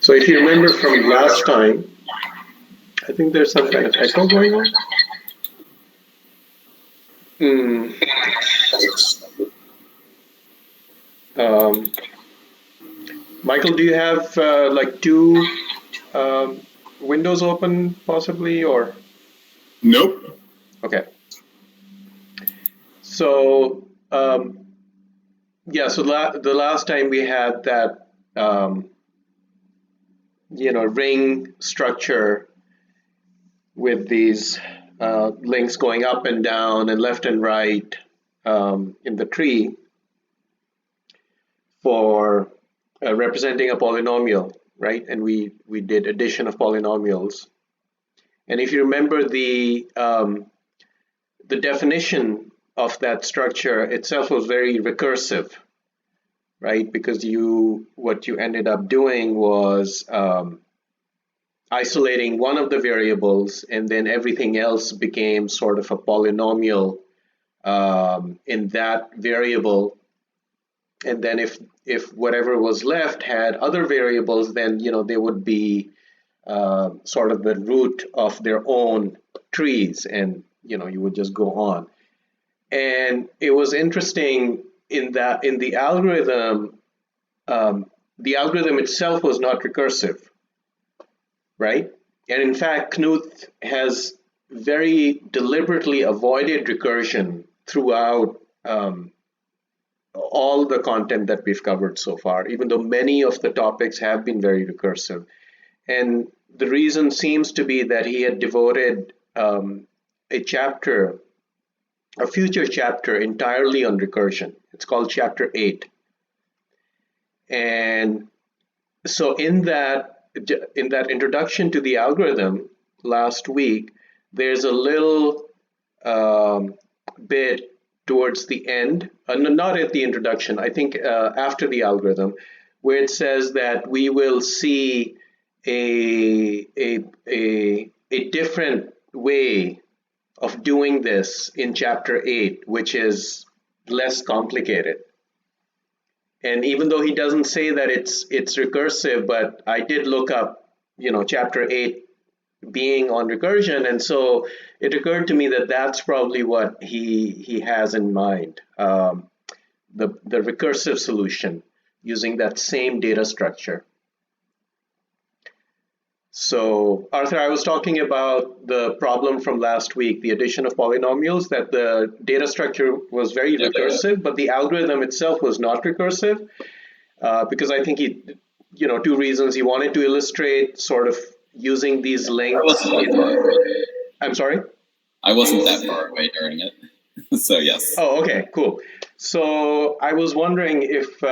So if you remember from last time, I think there's some kind of echo going on. Michael, do you have like two windows open possibly, or? Nope. Okay. So yeah, so the last time we had that ring structure with these links going up and down and left and right in the tree for representing a polynomial, right? And we did addition of polynomials. And if you remember the definition of that structure itself was very recursive, right? Because what you ended up doing was isolating one of the variables, and then everything else became sort of a polynomial in that variable. And then if whatever was left had other variables, then they would be sort of the root of their own trees, and you would just go on. And it was interesting in that in the algorithm itself was not recursive, right? And in fact, Knuth has very deliberately avoided recursion throughout all the content that we've covered so far, even though many of the topics have been very recursive. And the reason seems to be that he had devoted a future chapter entirely on recursion. It's called chapter 8. And so in that introduction to the algorithm last week, there's a little bit towards the end, not at the introduction, I think after the algorithm, where it says that we will see a different way of doing this in chapter 8, which is less complicated. And even though he doesn't say that it's recursive, but I did look up, chapter 8 being on recursion, and so it occurred to me that that's probably what he has in mind, the recursive solution using that same data structure. So Arthur, I was talking about the problem from last week, the addition of polynomials, that the data structure was very recursive, but the algorithm itself was not recursive, because I think two reasons. He wanted to illustrate sort of using these links. I'm sorry? I wasn't that far away during it, so yes. Oh, okay, cool. So I was wondering if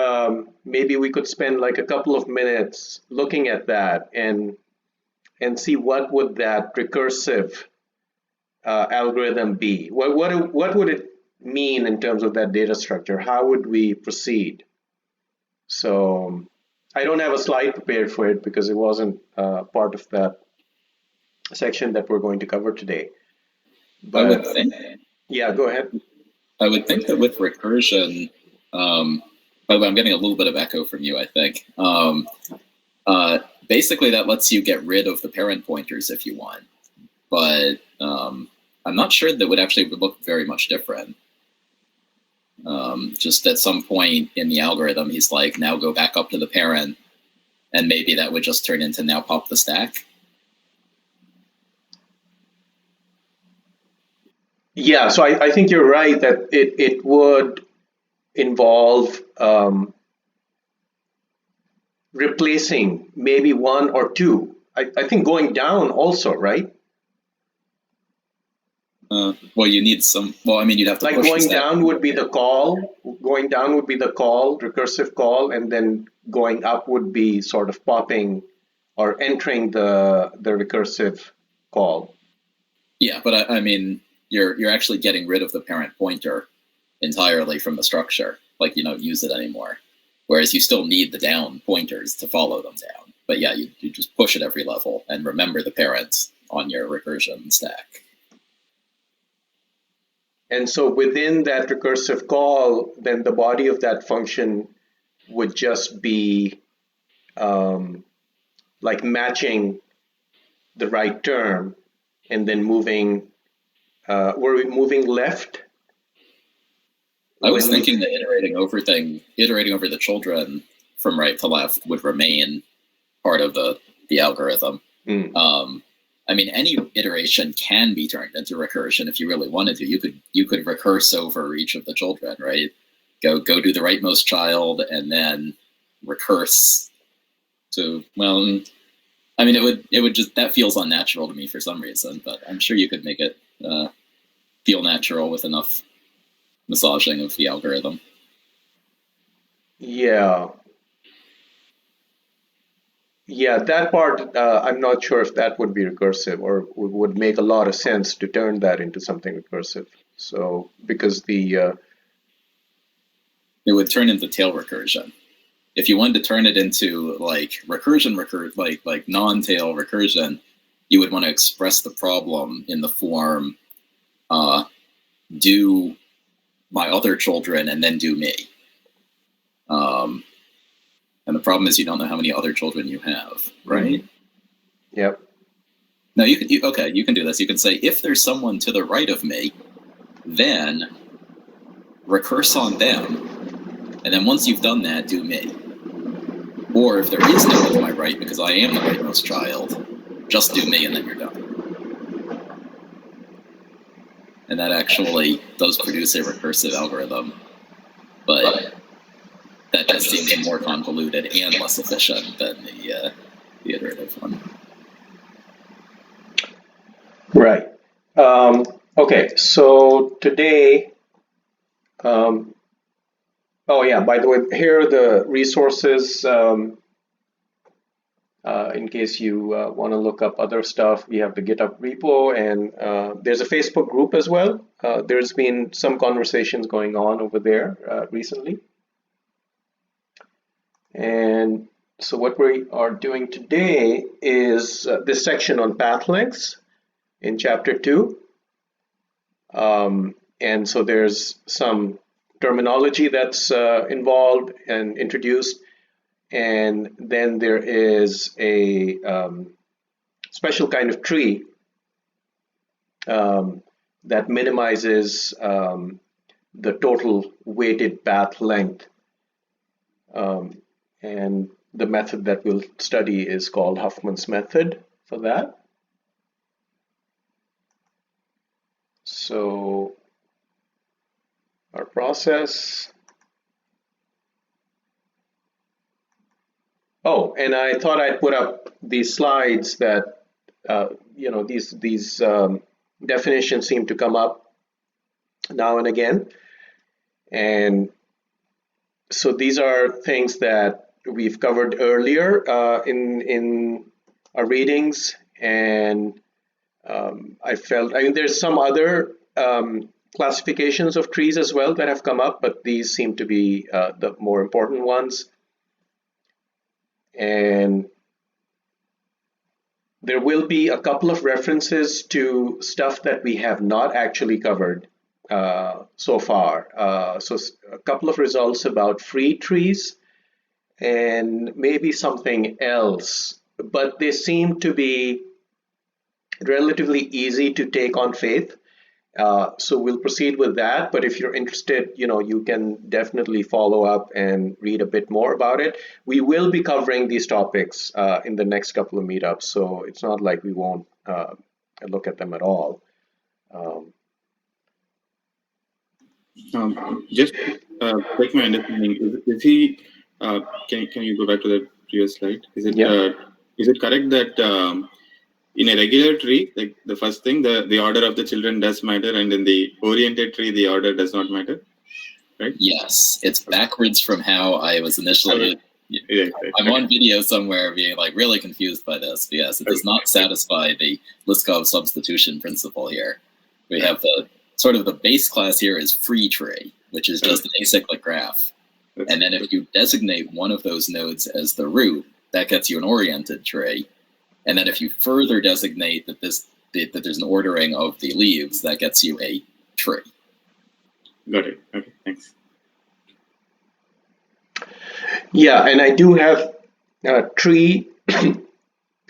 maybe we could spend like a couple of minutes looking at that and see what would that recursive algorithm be. What would it mean in terms of that data structure? How would we proceed? So I don't have a slide prepared for it because it wasn't part of that section that we're going to cover today. But I would think. Yeah, go ahead. I would think that with recursion, by the way, I'm getting a little bit of echo from you, I think. Basically, that lets you get rid of the parent pointers if you want. But I'm not sure that would actually look very much different. Just at some point in the algorithm, he's like, now go back up to the parent, and maybe that would just turn into now pop the stack. Yeah, so I think you're right that it would involve replacing maybe one or two. I think going down also, right? Well, you need some. Well, I mean, you'd have to like push going the stack. down would be the call. Going down would be the call, recursive call, and then going up would be sort of popping or entering the recursive call. Yeah, but I mean, you're actually getting rid of the parent pointer entirely from the structure. Like, you don't use it anymore. Whereas you still need the down pointers to follow them down. But yeah, you just push at every level and remember the parents on your recursion stack. And so within that recursive call, then the body of that function would just be like matching the right term and then moving, were we moving left? I was thinking the iterating over the children from right to left would remain part of the algorithm. I mean, any iteration can be turned into recursion if you really wanted to. You could recurse over each of the children, right? Go do the rightmost child and then recurse to, well, I mean, it would just, that feels unnatural to me for some reason, but I'm sure you could make it feel natural with enough massaging of the algorithm. Yeah. Yeah, that part, I'm not sure if that would be recursive or would make a lot of sense to turn that into something recursive. So, because it would turn into tail recursion. If you wanted to turn it into like recursion, like non-tail recursion, you would want to express the problem in the form, do my other children and then do me. And the problem is you don't know how many other children you have, right? Yep. No, you can do this. You can say, if there's someone to the right of me, then recurse on them, and then once you've done that, do me. Or if there is no one to my right, because I am the rightmost child, just do me and then you're done. And that actually does produce a recursive algorithm, but that just seems more convoluted and less efficient than the iterative one. Right. Okay, so today, oh yeah, by the way, here are the resources in case you want to look up other stuff. We have the GitHub repo, and there's a Facebook group as well. There's been some conversations going on over there recently. And so what we are doing today is this section on path lengths in chapter 2. And so there's some terminology that's involved and introduced. And then there is a special kind of tree that minimizes the total weighted path length. And the method that we'll study is called Huffman's method for that. So our process. Oh, and I thought I'd put up these slides that, these definitions seem to come up now and again. And so these are things that we've covered earlier in our readings, and I mean, there's some other classifications of trees as well that have come up, but these seem to be the more important ones. And there will be a couple of references to stuff that we have not actually covered so far. So a couple of results about free trees and maybe something else, but they seem to be relatively easy to take on faith. So we'll proceed with that, but if you're interested, you can definitely follow up and read a bit more about it. We will be covering these topics in the next couple of meetups, so it's not like we won't look at them at all. Just take my understanding. Is he? Can you go back to the previous slide? Is it correct that in a regular tree, like the first thing, the order of the children does matter, and in the oriented tree, the order does not matter, right? Yes, it's backwards from how I was initially. I'm on video somewhere being like really confused by this. But yes, it does not satisfy the Liskov substitution principle here. We have the sort of the base class here is free tree, which is just an acyclic graph. And then if you designate one of those nodes as the root, that gets you an oriented tree. And then if you further designate that there's an ordering of the leaves, that gets you a tree. Got it. Okay, thanks. Yeah, and I do have a tree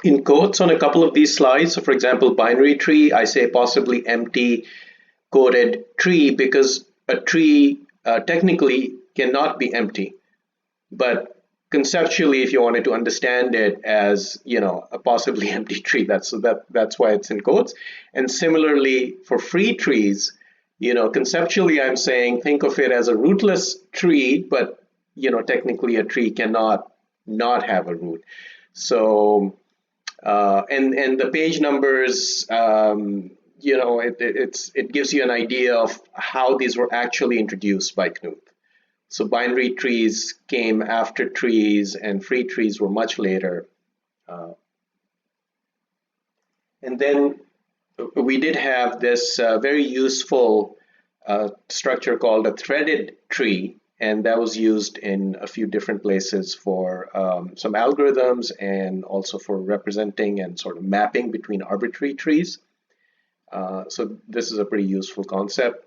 in quotes on a couple of these slides. So for example, binary tree, I say possibly empty coded tree because a tree technically cannot be empty. But conceptually, if you wanted to understand it as, you know, a possibly empty tree, that's why it's in quotes. And similarly for free trees, you know, conceptually I'm saying think of it as a rootless tree, but, you know, technically a tree cannot not have a root. So and the page numbers, you know, it gives you an idea of how these were actually introduced by Knuth. So binary trees came after trees, and free trees were much later. And then we did have this very useful structure called a threaded tree, and that was used in a few different places for some algorithms and also for representing and sort of mapping between arbitrary trees. So this is a pretty useful concept.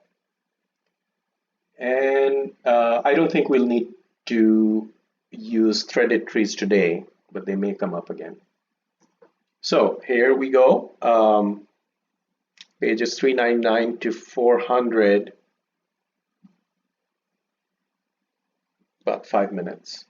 And I don't think we'll need to use threaded trees today, but they may come up again. So here we go. Pages 399 to 400, about 5 minutes.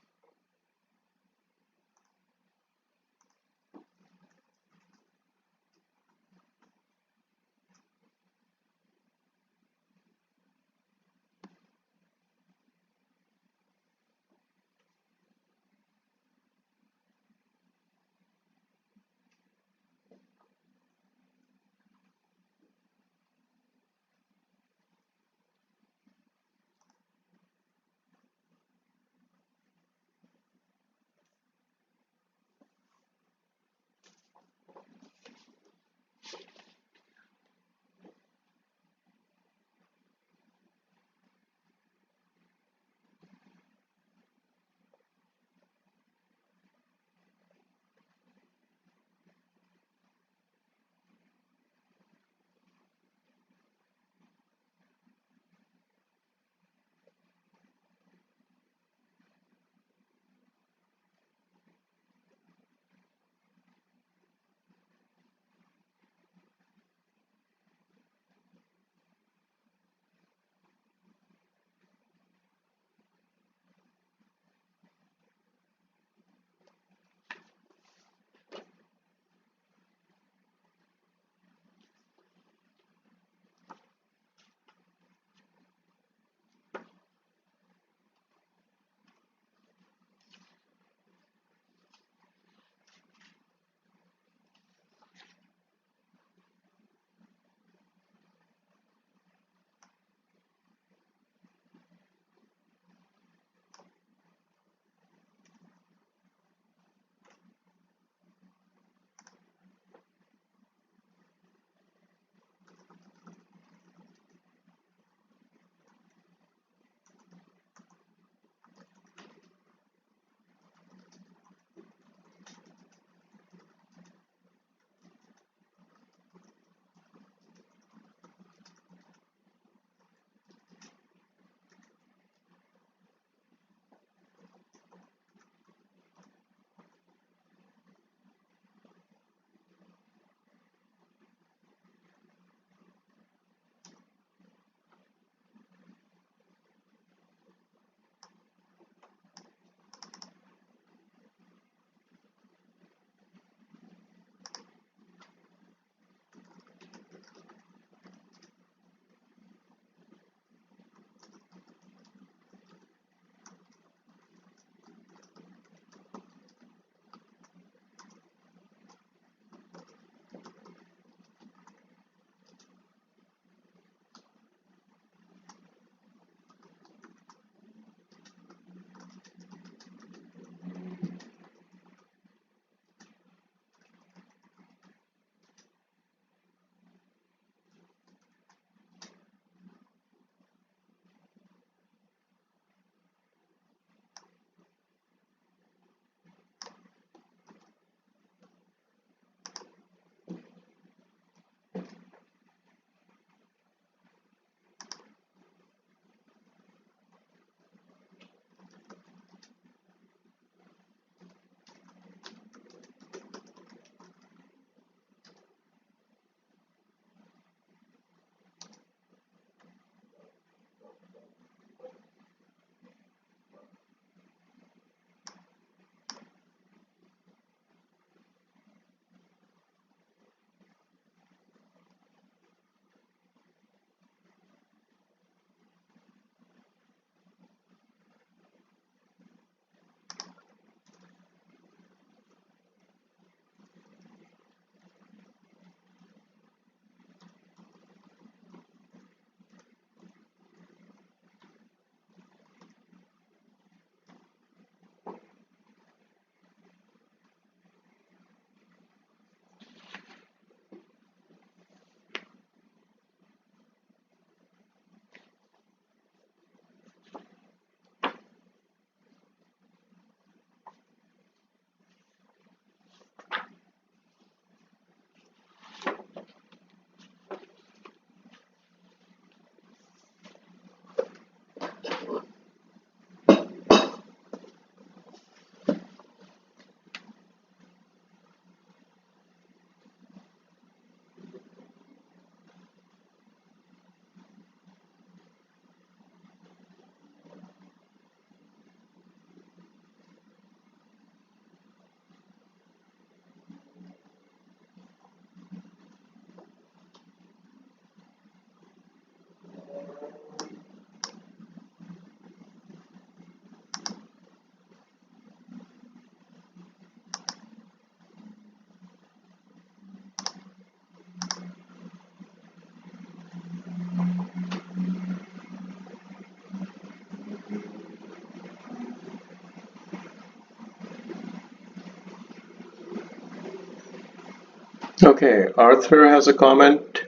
Okay, Arthur has a comment.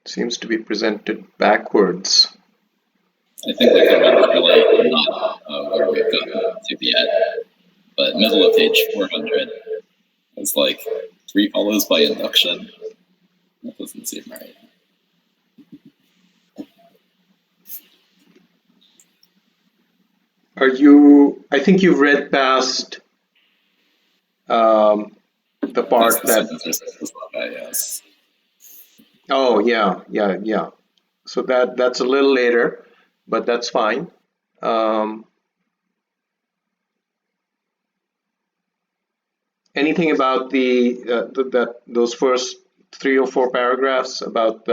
Seems to be presented backwards. I think the comments really not where we've gotten to yet. But middle of page 400 is like 3 follows by induction. That doesn't seem right. Are you, I think you've read past the part that, yes. oh yeah. So that's a little later, but that's fine. Anything about those first 3 or 4 paragraphs about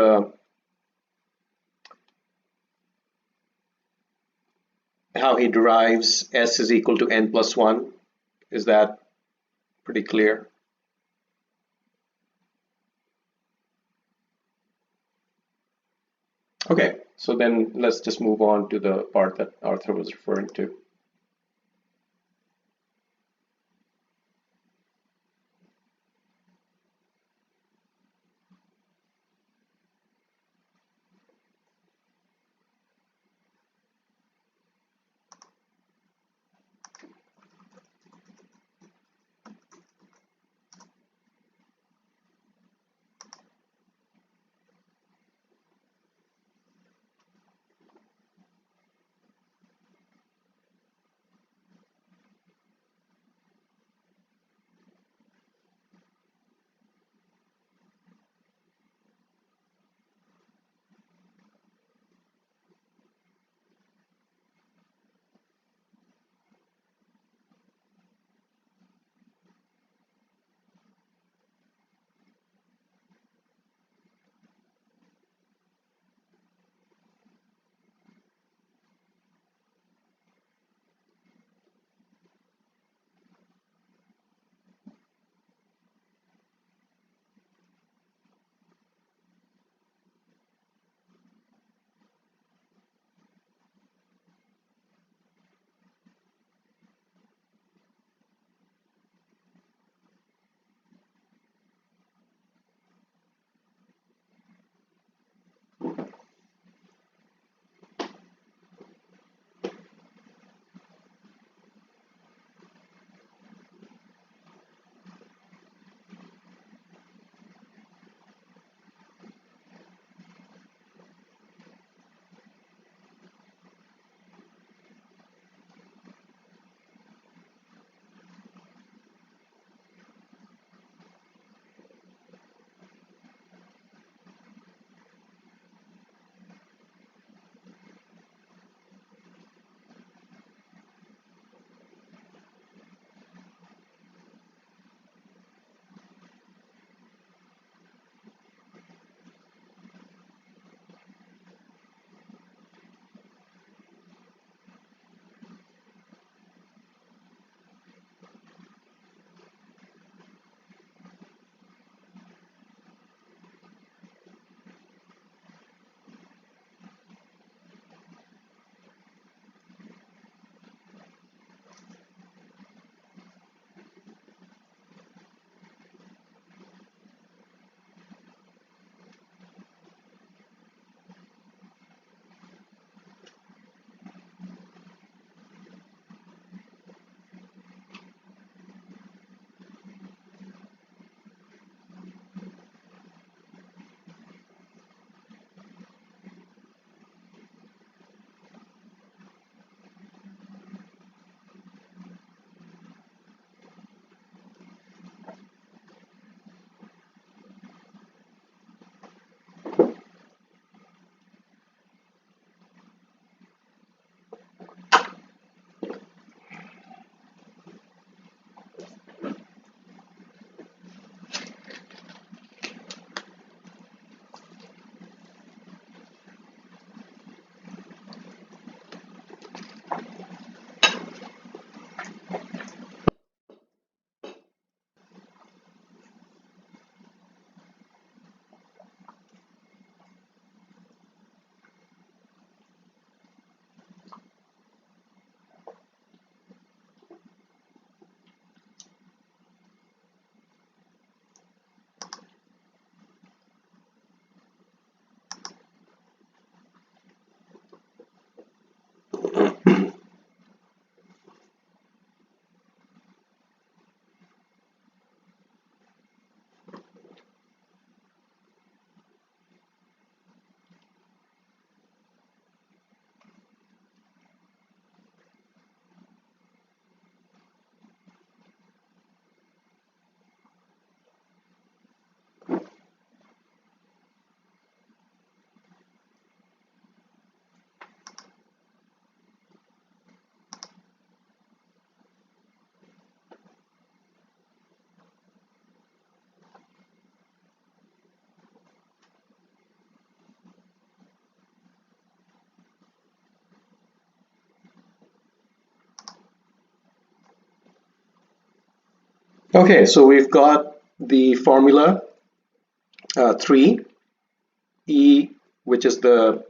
how he derives s is equal to n plus 1? Is that pretty clear? Okay, so then let's just move on to the part that Arthur was referring to. Okay, so we've got the formula 3, E, which is the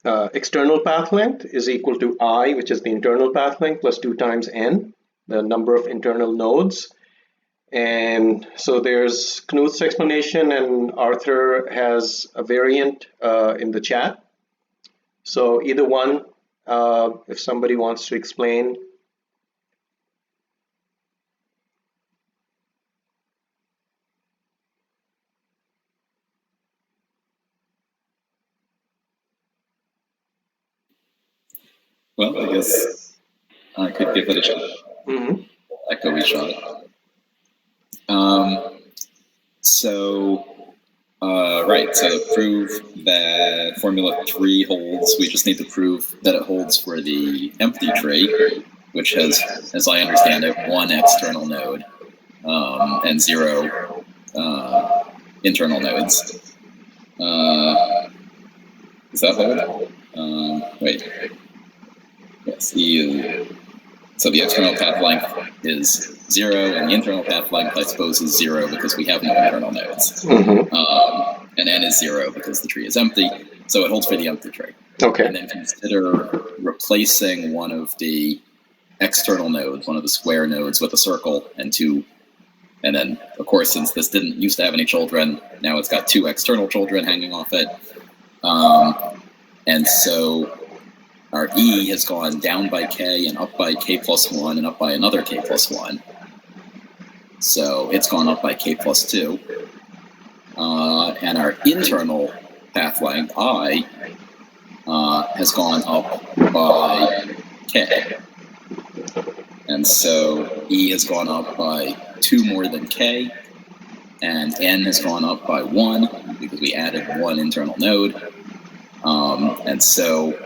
external path length, is equal to I, which is the internal path length, plus 2 times n, the number of internal nodes. And so there's Knuth's explanation, and Arthur has a variant in the chat. So either one, if somebody wants to explain. Well, I guess I could give it a shot. Mm-hmm. Echoey shot. Right, so to prove that formula 3 holds, we just need to prove that it holds for the empty tree, which has, as I understand it, 1 external node and 0 internal nodes. Does that hold? Wait. Yes, so the external path length is 0, and the internal path length, I suppose, is 0 because we have no internal nodes. Mm-hmm. And n is 0 because the tree is empty, so it holds for the empty tree. Okay. And then consider replacing one of the external nodes, one of the square nodes, with a circle and 2. And then, of course, since this didn't used to have any children, now it's got 2 external children hanging off it. And so our E has gone down by k and up by k plus 1 and up by another k plus 1. So it's gone up by k plus 2. And our internal path length, I, has gone up by k. And so E has gone up by 2 more than k, and n has gone up by 1 because we added 1 internal node. And so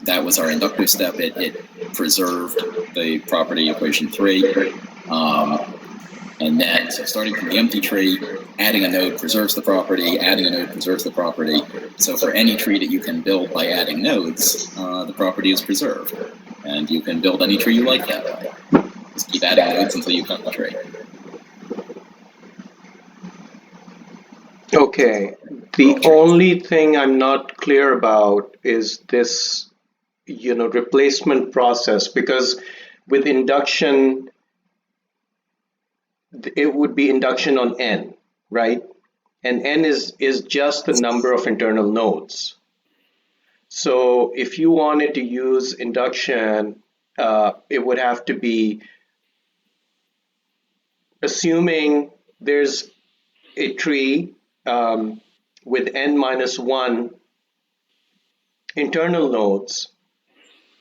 that was our inductive step. It preserved the property equation 3. And then, so starting from the empty tree, adding a node preserves the property, adding a node preserves the property. So for any tree that you can build by adding nodes, the property is preserved. And you can build any tree you like that way. Just keep adding nodes until you cut the tree. Okay. The only thing I'm not clear about is this, replacement process, because with induction, it would be induction on n, right? And n is just the number of internal nodes. So if you wanted to use induction, it would have to be assuming there's a tree with n minus 1 internal nodes.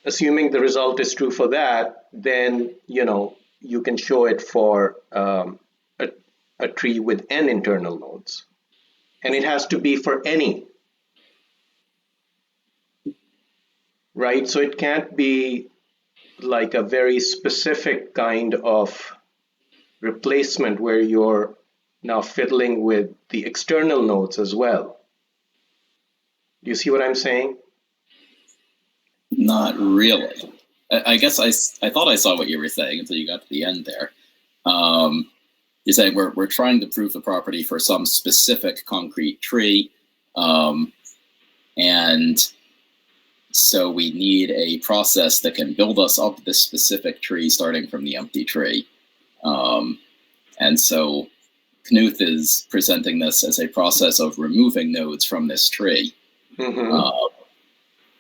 Assuming the result is true for that, then you can show it for a tree with n internal nodes, and it has to be for any, right? So it can't be like a very specific kind of replacement where you're now fiddling with the external nodes as well. Do you see what I'm saying? Not really. I guess I thought I saw what you were saying until you got to the end there. You're saying we're trying to prove the property for some specific concrete tree, and so we need a process that can build us up this specific tree starting from the empty tree. And so Knuth is presenting this as a process of removing nodes from this tree,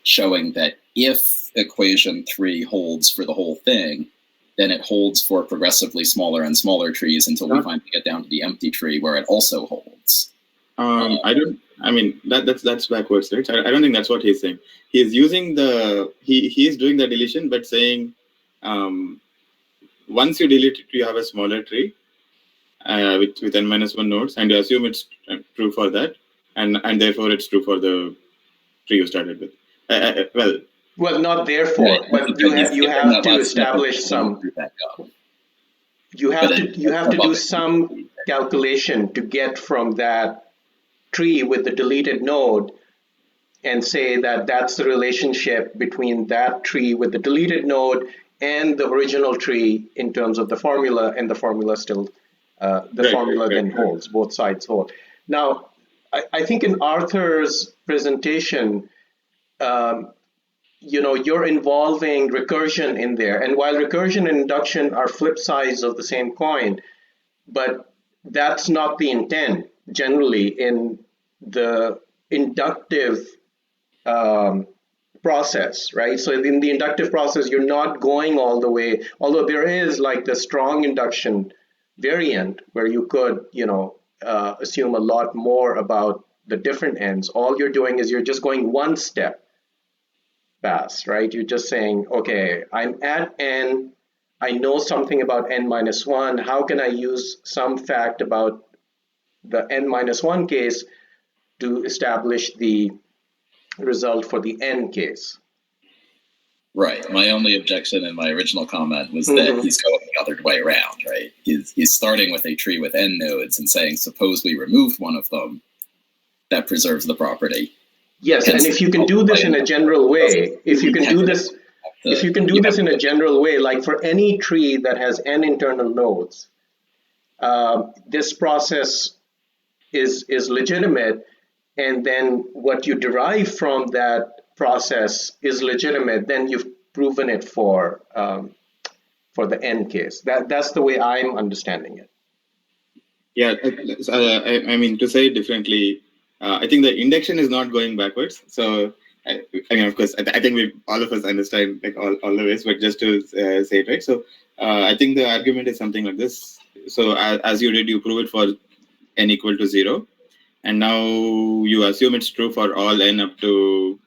showing that if equation 3 holds for the whole thing, then it holds for progressively smaller and smaller trees until we finally get down to the empty tree where it also holds. That's backwards, right? I don't think that's what he's saying. He is using he is doing the deletion, but saying once you delete it, you have a smaller tree with n minus 1 nodes, and you assume it's true for that, and therefore it's true for the tree you started with. Well, not therefore, but you have to establish some. You have to do some calculation to get from that tree with the deleted node and say that that's the relationship between that tree with the deleted node and the original tree in terms of the formula, and the formula still, formula then holds, both sides hold. Now, I think in Arthur's presentation, you're involving recursion in there. And while recursion and induction are flip sides of the same coin, but that's not the intent generally in the inductive process, right? So in the inductive process, you're not going all the way, although there is like the strong induction variant where you could, assume a lot more about the different ends. All you're doing is you're just going one step past, right? You're just saying, okay, I'm at n, I know something about n minus 1. How can I use some fact about the n minus 1 case to establish the result for the n case? Right. My only objection in my original comment was that he's going the other way around, right? He's starting with a tree with n nodes and saying, suppose we removed one of them, that preserves the property. Yes, and if you can do this in a general way, if you can do this in a general way, like for any tree that has n internal nodes, this process is legitimate, and then what you derive from that process is legitimate, then you've proven it for the n case. That's the way I'm understanding it. Yeah, I mean, to say it differently, I think the induction is not going backwards. So, I mean, of course, I think all of us understand like all the ways, but just to say it right. So, I think the argument is something like this. So, as you did, you prove it for n equal to 0, and now you assume it's true for all n up to,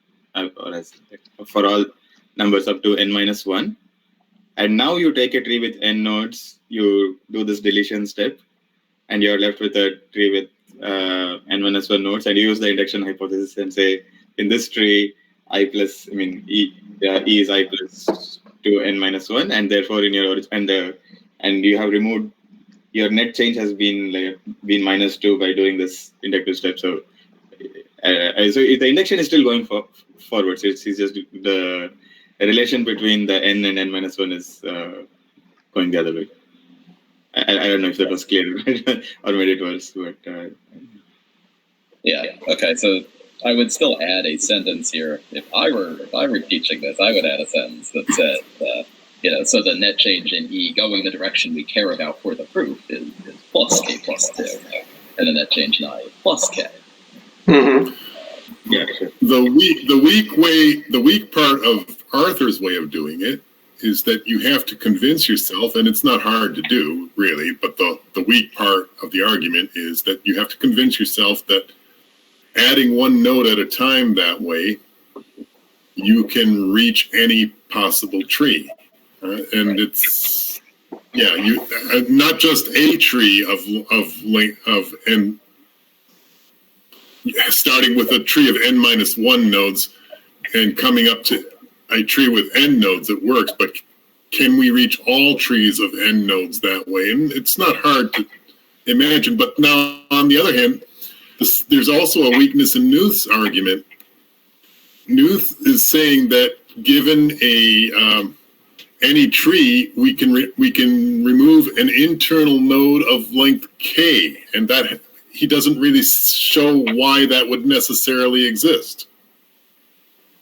for all numbers up to n minus 1. And now you take a tree with n nodes, you do this deletion step, and you're left with a tree with n minus 1 nodes, and you use the induction hypothesis and say, in this tree, e is I plus 2n minus 1, and therefore in your and you have removed, your net change has been minus 2 by doing this inductive step. So, so the induction is still going forward. So it's just the relation between the n and n minus 1 is going the other way. I don't know if that was clear or maybe it was, but yeah. Okay, so I would still add a sentence here. If I were teaching this, I would add a sentence that said, so the net change in E going the direction we care about for the proof is plus k plus 2, and the net change in I plus k. Mm-hmm. Yeah, sure. The weak part of Arthur's way of doing it is that you have to convince yourself, and it's not hard to do, really, but the weak part of the argument is that you have to convince yourself that adding one node at a time that way, you can reach any possible tree. And it's, yeah, you not just a tree and starting with a tree of n minus 1 nodes and coming up to a tree with n nodes, it works, but can we reach all trees of n nodes that way? And it's not hard to imagine. But now, on the other hand, there's also a weakness in Knuth's argument. Knuth is saying that given any tree, we can remove an internal node of length k, and that he doesn't really show why that would necessarily exist.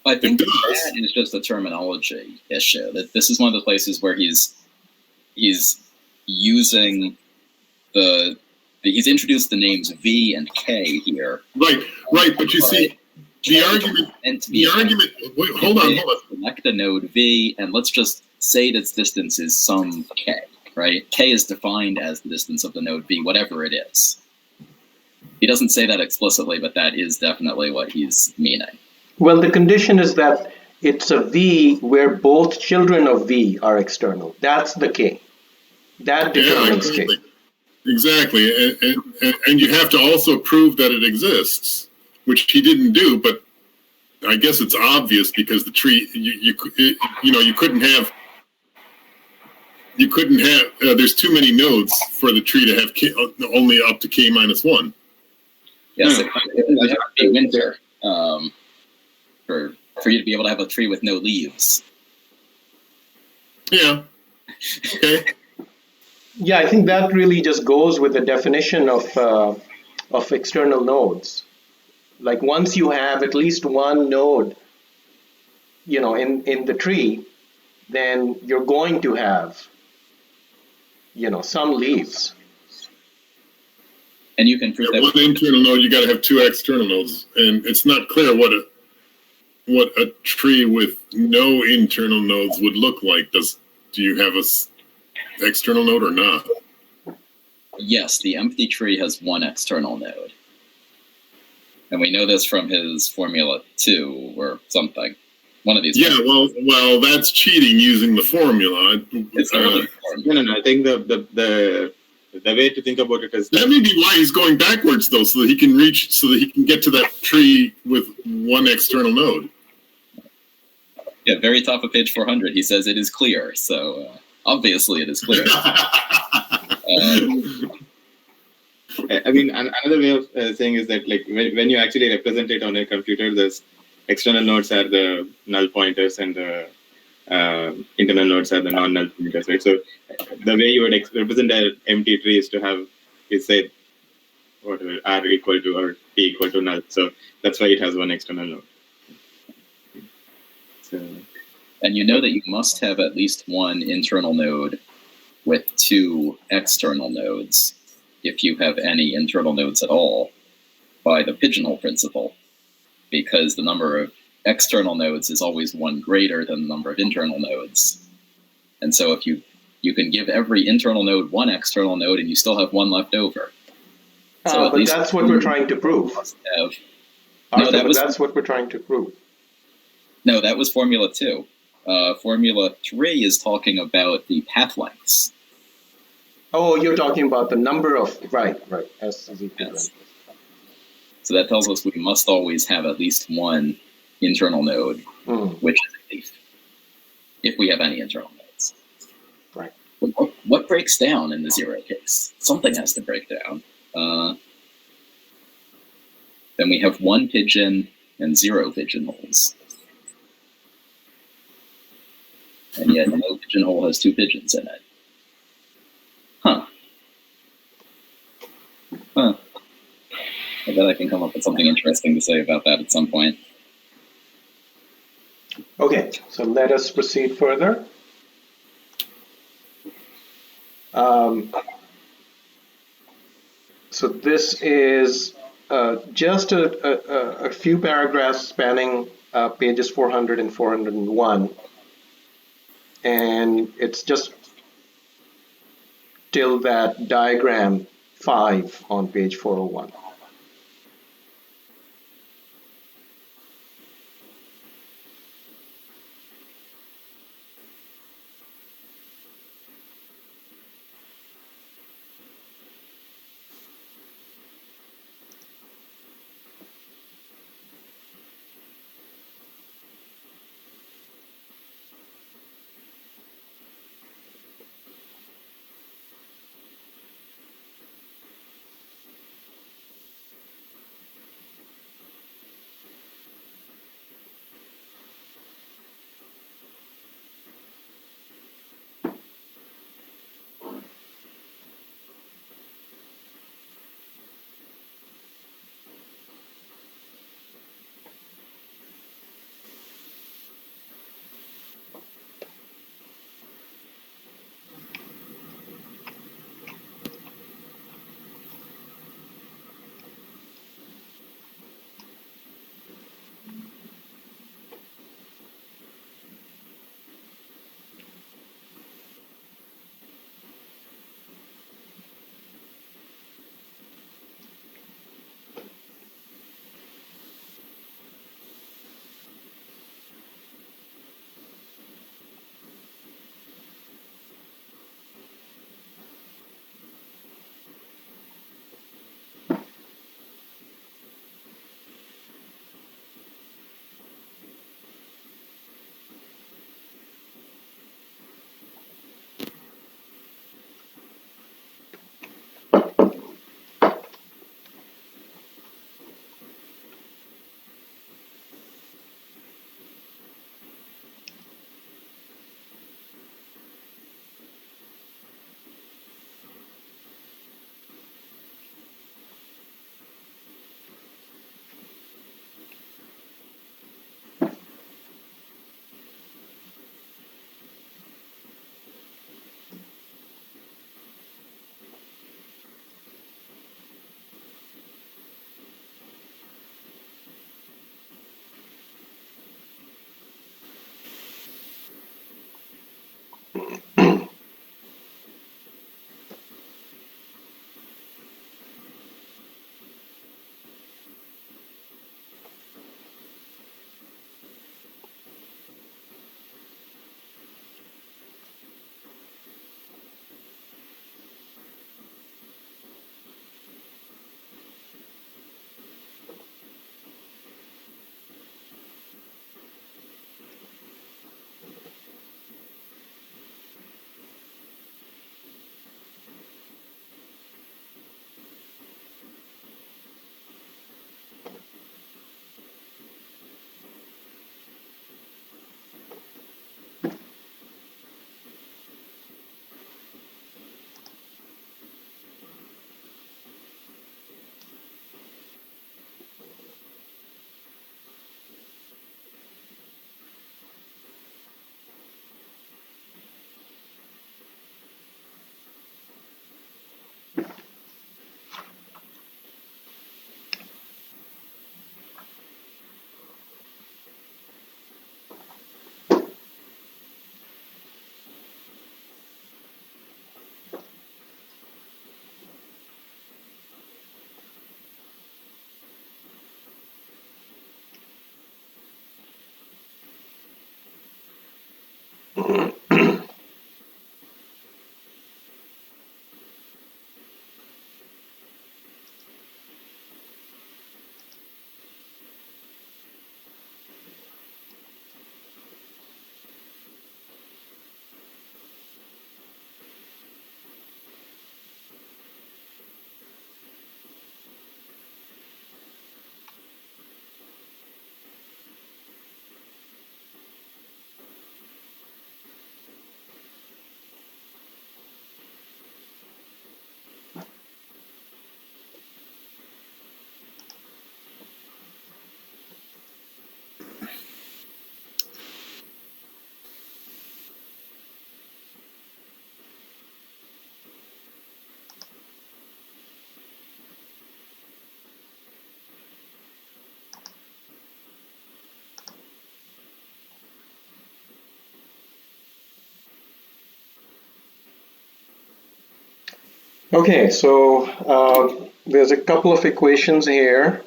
I think that is just a terminology issue. That this is one of the places where he's using he's introduced the names V and K here. Right. But you see, the argument. Wait, hold on. Select the node V, and let's just say its distance is some K. Right? K is defined as the distance of the node V, whatever it is. He doesn't say that explicitly, but that is definitely what he's meaning. Well, the condition is that it's a V where both children of V are external. That's the K. That determines K. Exactly. And you have to also prove that it exists, which he didn't do, but I guess it's obvious because the tree, you couldn't have, there's too many nodes for the tree to have K, only up to K minus 1. Yes, it would have to be winter. For you to be able to have a tree with no leaves. Yeah. Okay. Yeah, I think that really just goes with the definition of external nodes. Like once you have at least one node, in the tree, then you're going to have, some leaves. And you can prove that one internal node, you got to have two external nodes, and it's not clear what a tree with no internal nodes would look like. Do you have a external node or not? Yes, the empty tree has one external node. And we know this from his formula 2 or something. One of these. Yeah, well, that's cheating using the formula. It's early formula. No. I think the way to think about it is that may be why he's going backwards, though, so that he can get to that tree with one external node. Yeah, very top of page 400, he says it is clear. So obviously it is clear. I mean, another way of saying is that, like, when you actually represent it on a computer, there's external nodes are the null pointers and the internal nodes are the non-null pointers, right? So the way you would represent an empty tree is to have, say, whatever, r equal to or t equal to null. So that's why it has one external node. So, and you know that you must have at least one internal node with two external nodes, if you have any internal nodes at all, by the pigeonhole principle, because the number of external nodes is always one greater than the number of internal nodes. And so if you can give every internal node one external node and you still have one left over. So but that's what we're trying to prove. That's what we're trying to prove. No, that was formula 2. Formula 3 is talking about the path lengths. Oh, you're talking about the number of, right. S is equal Yes. So that tells us we must always have at least one internal node, which is a leaf, if we have any internal nodes. Right. What breaks down in the 0 case? Something has to break down. Then we have one pigeon and 0 pigeonholes. And yet no pigeonhole has 2 pigeons in it. Huh. I bet I can come up with something interesting to say about that at some point. Okay, so let us proceed further. So this is just a few paragraphs spanning pages 400 and 401. And it's just till that diagram 5 on page 401. Okay, so there's a couple of equations here,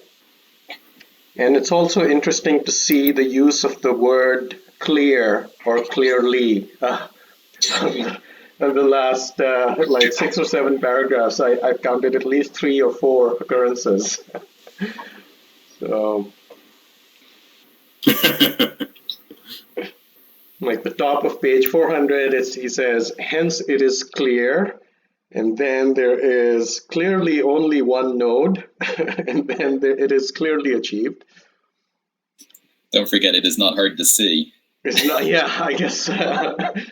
and it's also interesting to see the use of the word clear or clearly. In the last like 6 or 7 paragraphs, I've counted at least 3 or 4 occurrences. So, like the top of page 400, he says, hence it is clear. And then there is clearly only one node, and then it is clearly achieved. Don't forget, it is not hard to see. It's not, yeah, I guess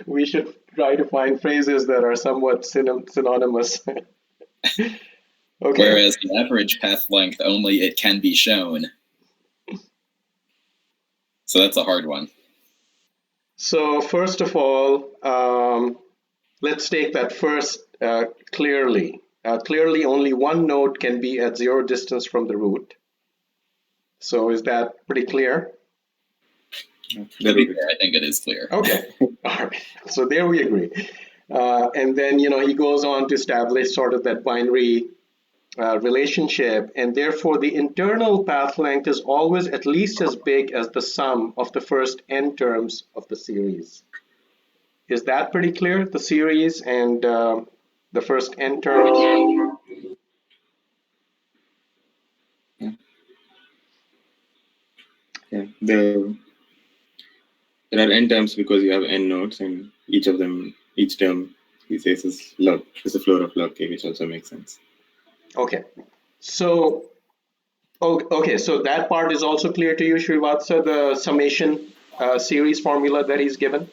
we should try to find phrases that are somewhat synonymous. Okay. Whereas the average path length only it can be shown. So that's a hard one. So first of all, let's take that first clearly. Clearly only one node can be at 0 distance from the root. So is that pretty clear? To be clear, I think it is clear. Okay, all right. So there we agree. And then, he goes on to establish sort of that binary relationship, and therefore the internal path length is always at least as big as the sum of the first n terms of the series. Is that pretty clear, the series and the first n terms? Yeah. There are n terms because you have n nodes, and each term he says is a floor of log k, which also makes sense. Okay. So, okay, so that part is also clear to you, Srivatsa, the summation series formula that he's given?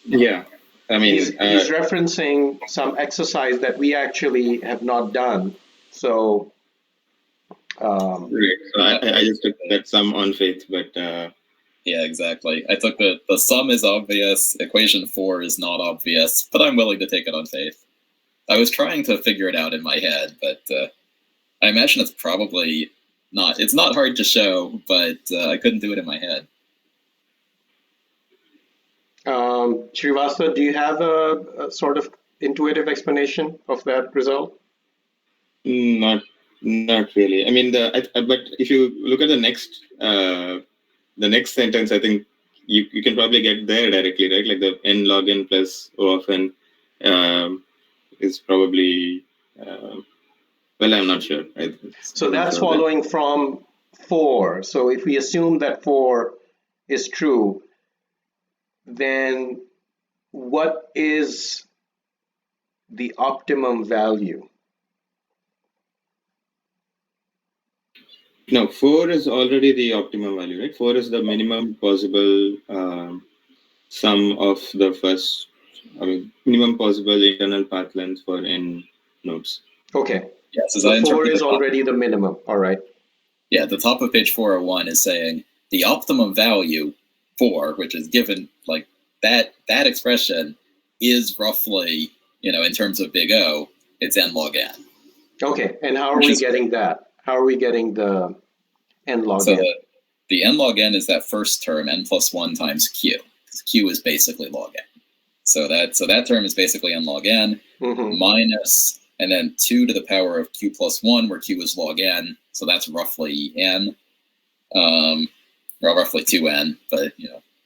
Yeah, I mean, he's referencing some exercise that we actually have not done. So, right. So I just took that sum on faith, but yeah, exactly. I took the sum is obvious, equation 4 is not obvious, but I'm willing to take it on faith. I was trying to figure it out in my head, but I imagine it's probably not. It's not hard to show, but I couldn't do it in my head. Srivastava, do you have a sort of intuitive explanation of that result? Not really. I mean, but if you look at the next sentence, I think you can probably get there directly, right? Like the n log n plus O of n is probably, well, I'm not sure. So that's following from 4. So if we assume that 4 is true, then what is the optimum value? No, 4 is already the optimum value, right? 4 is the minimum possible sum of the first, minimum possible internal path length for n nodes. Okay. Yes, so 4 is already the minimum. All right. Yeah, the top of page 401 is saying the optimum value 4, which is given like that expression is roughly, in terms of big O, it's n log n. Okay, and how are we getting that? How are we getting the n log n? So the n log n is that first term, n plus 1 times q. Q is basically log n. So that term is basically n log n minus, and then 2 to the power of q plus 1, where q is log n. So that's roughly n, or roughly 2n, but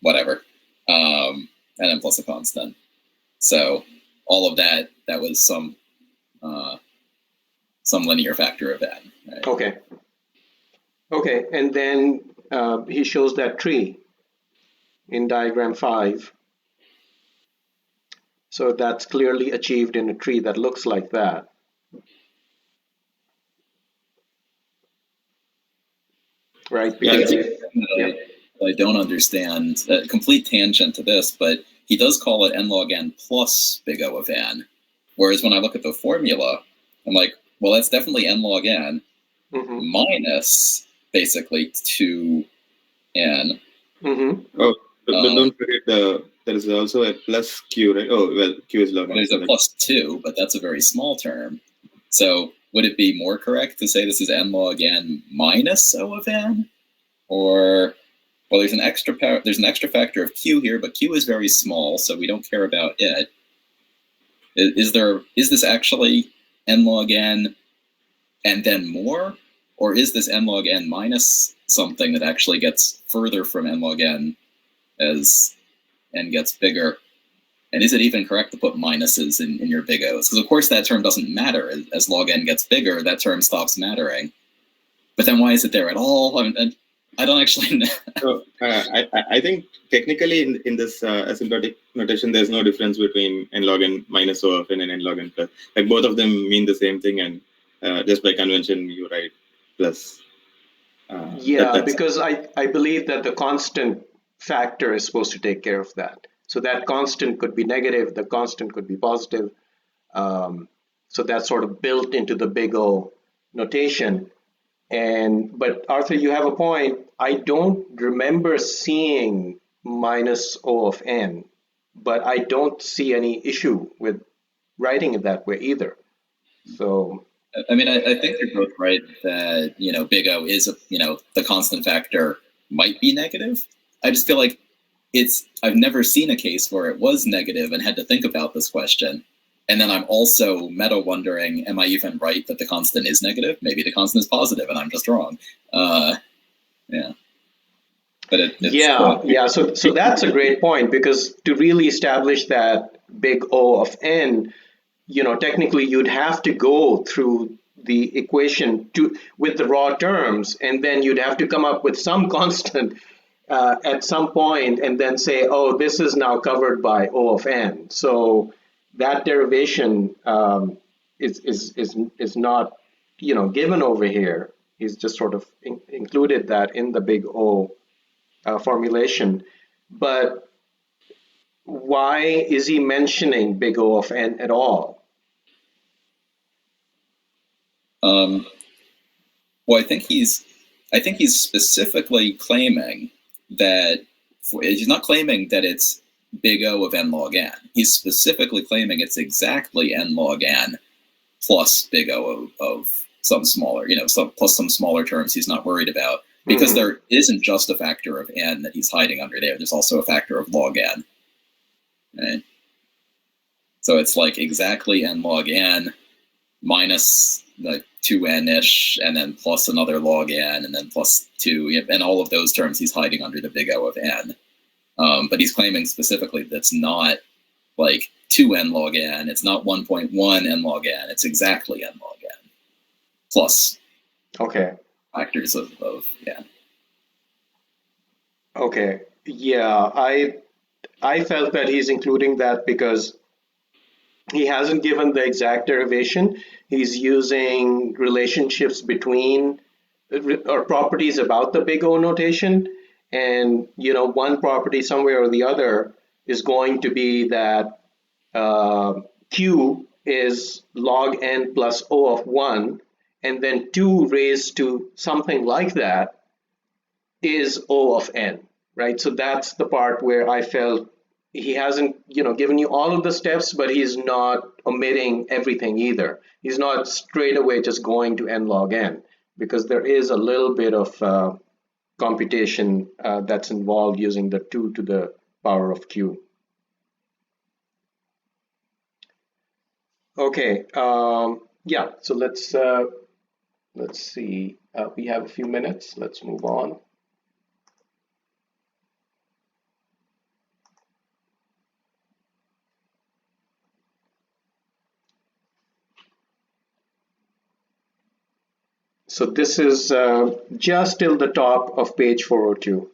whatever. and n plus a constant. So all of that was some linear factor of n. Right? Okay. Okay, and then he shows that tree in diagram 5. So that's clearly achieved in a tree that looks like that. Right? Because I don't understand, complete tangent to this, but he does call it n log n plus big O of n. Whereas when I look at the formula, I'm like, well, that's definitely n log n minus basically 2n. Oh, don't forget there is also a plus q, right? Oh, well, q is log n. There's a plus 2, but that's a very small term. So would it be more correct to say this is n log n minus O of n? Or, well, there's an extra factor of q here, but q is very small, so we don't care about it. Is this actually n log n and then more? Or is this n log n minus something that actually gets further from n log n as n gets bigger? And is it even correct to put minuses in your big O's? Because of course that term doesn't matter. As log n gets bigger, that term stops mattering. But then why is it there at all? I don't actually know. So, I think technically in this asymptotic notation, there's no difference between n log n minus O of n and n log n plus. Like both of them mean the same thing, and just by convention, you write plus. Because I believe that the constant factor is supposed to take care of that. So that constant could be negative, the constant could be positive. So that's sort of built into the big O notation. But Arthur, you have a point. I don't remember seeing minus O of n, but I don't see any issue with writing it that way either. So I mean, I think you're both right that, big O is, the constant factor might be negative. I just feel like I've never seen a case where it was negative and had to think about this question. And then I'm also meta wondering, am I even right that the constant is negative? Maybe the constant is positive and I'm just wrong. Yeah. But So that's a great point, because to really establish that big O of n, technically you'd have to go through the equation with the raw terms, and then you'd have to come up with some constant at some point, and then say, oh, this is now covered by O of n. So that derivation is not given over here. He's just sort of included that in the big O formulation. But why is he mentioning big O of n at all? Well, I think he's specifically claiming that he's not claiming that it's big O of n log n. He's specifically claiming it's exactly n log n plus big O of some smaller, plus some smaller terms he's not worried about, because there isn't just a factor of n that he's hiding under there. There's also a factor of log n. Right? So it's like exactly n log n minus like 2n-ish, and then plus another log n, and then plus 2, and all of those terms he's hiding under the big O of n. But he's claiming specifically that's not like 2n log n, it's not 1.1 n log n, it's exactly n log n, plus factors of n. Okay, yeah, I felt that he's including that because he hasn't given the exact derivation. He's using relationships between or properties about the big O notation. And, one property somewhere or the other is going to be that Q is log n plus O of 1, and then 2 raised to something like that is O of n, right? So that's the part where I felt he hasn't, given you all of the steps, but he's not omitting everything either. He's not straight away just going to n log n, because there is a little bit of computation that's involved using the 2 to the power of q. Okay, yeah, so let's see. We have a few minutes. Let's move on. So this is just till the top of page 402.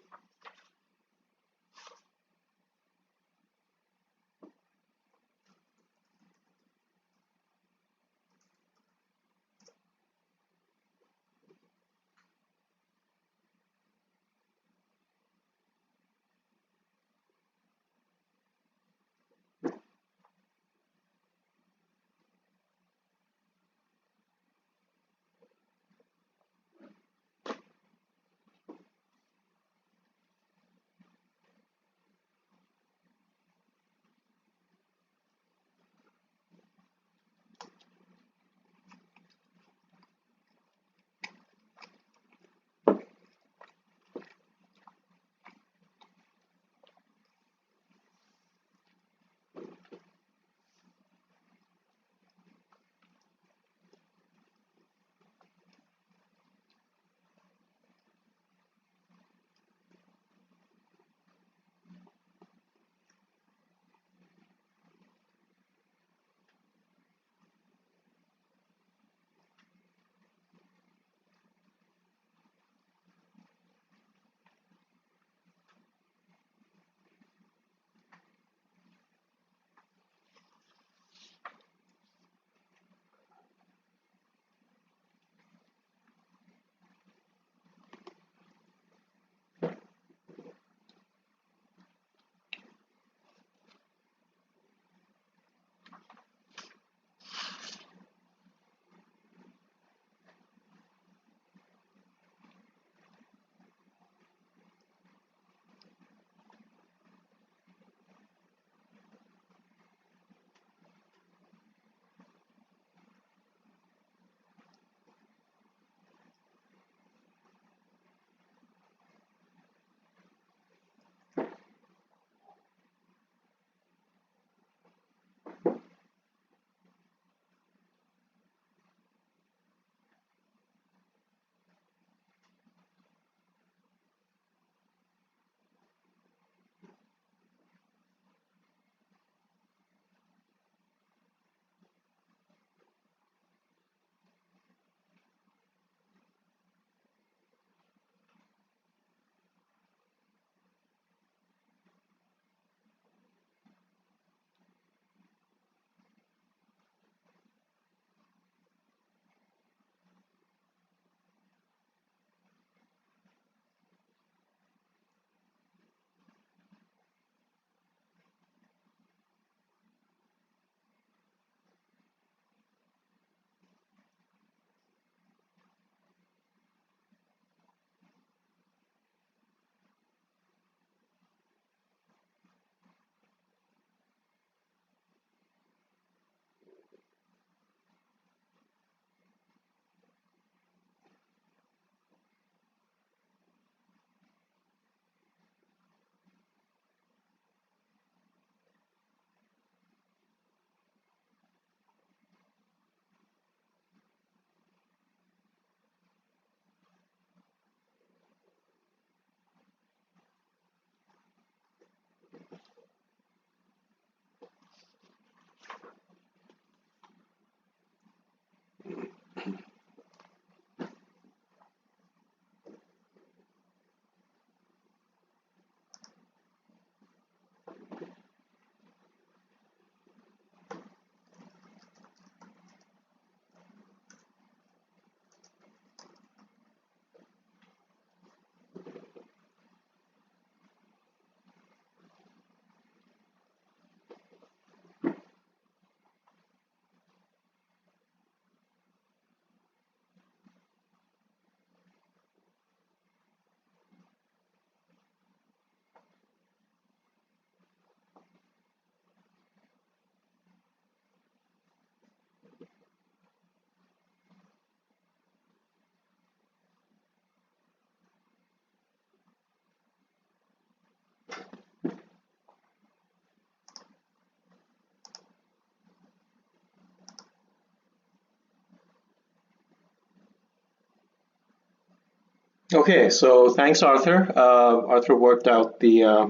Okay, so thanks, Arthur. Arthur worked out the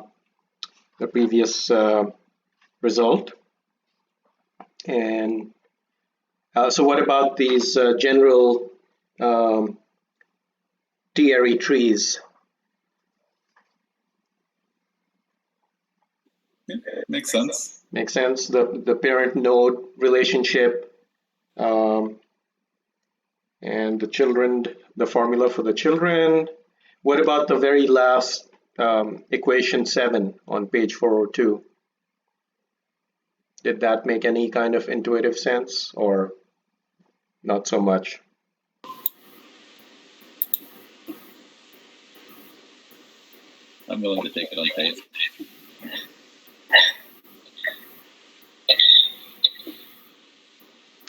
previous result. And so what about these general t-ary trees. Yeah, makes sense. Makes sense. The parent node relationship, and the children, the formula for the children. What about the very last equation 7 on page 402? Did that make any kind of intuitive sense or not so much? I'm willing to take it on faith.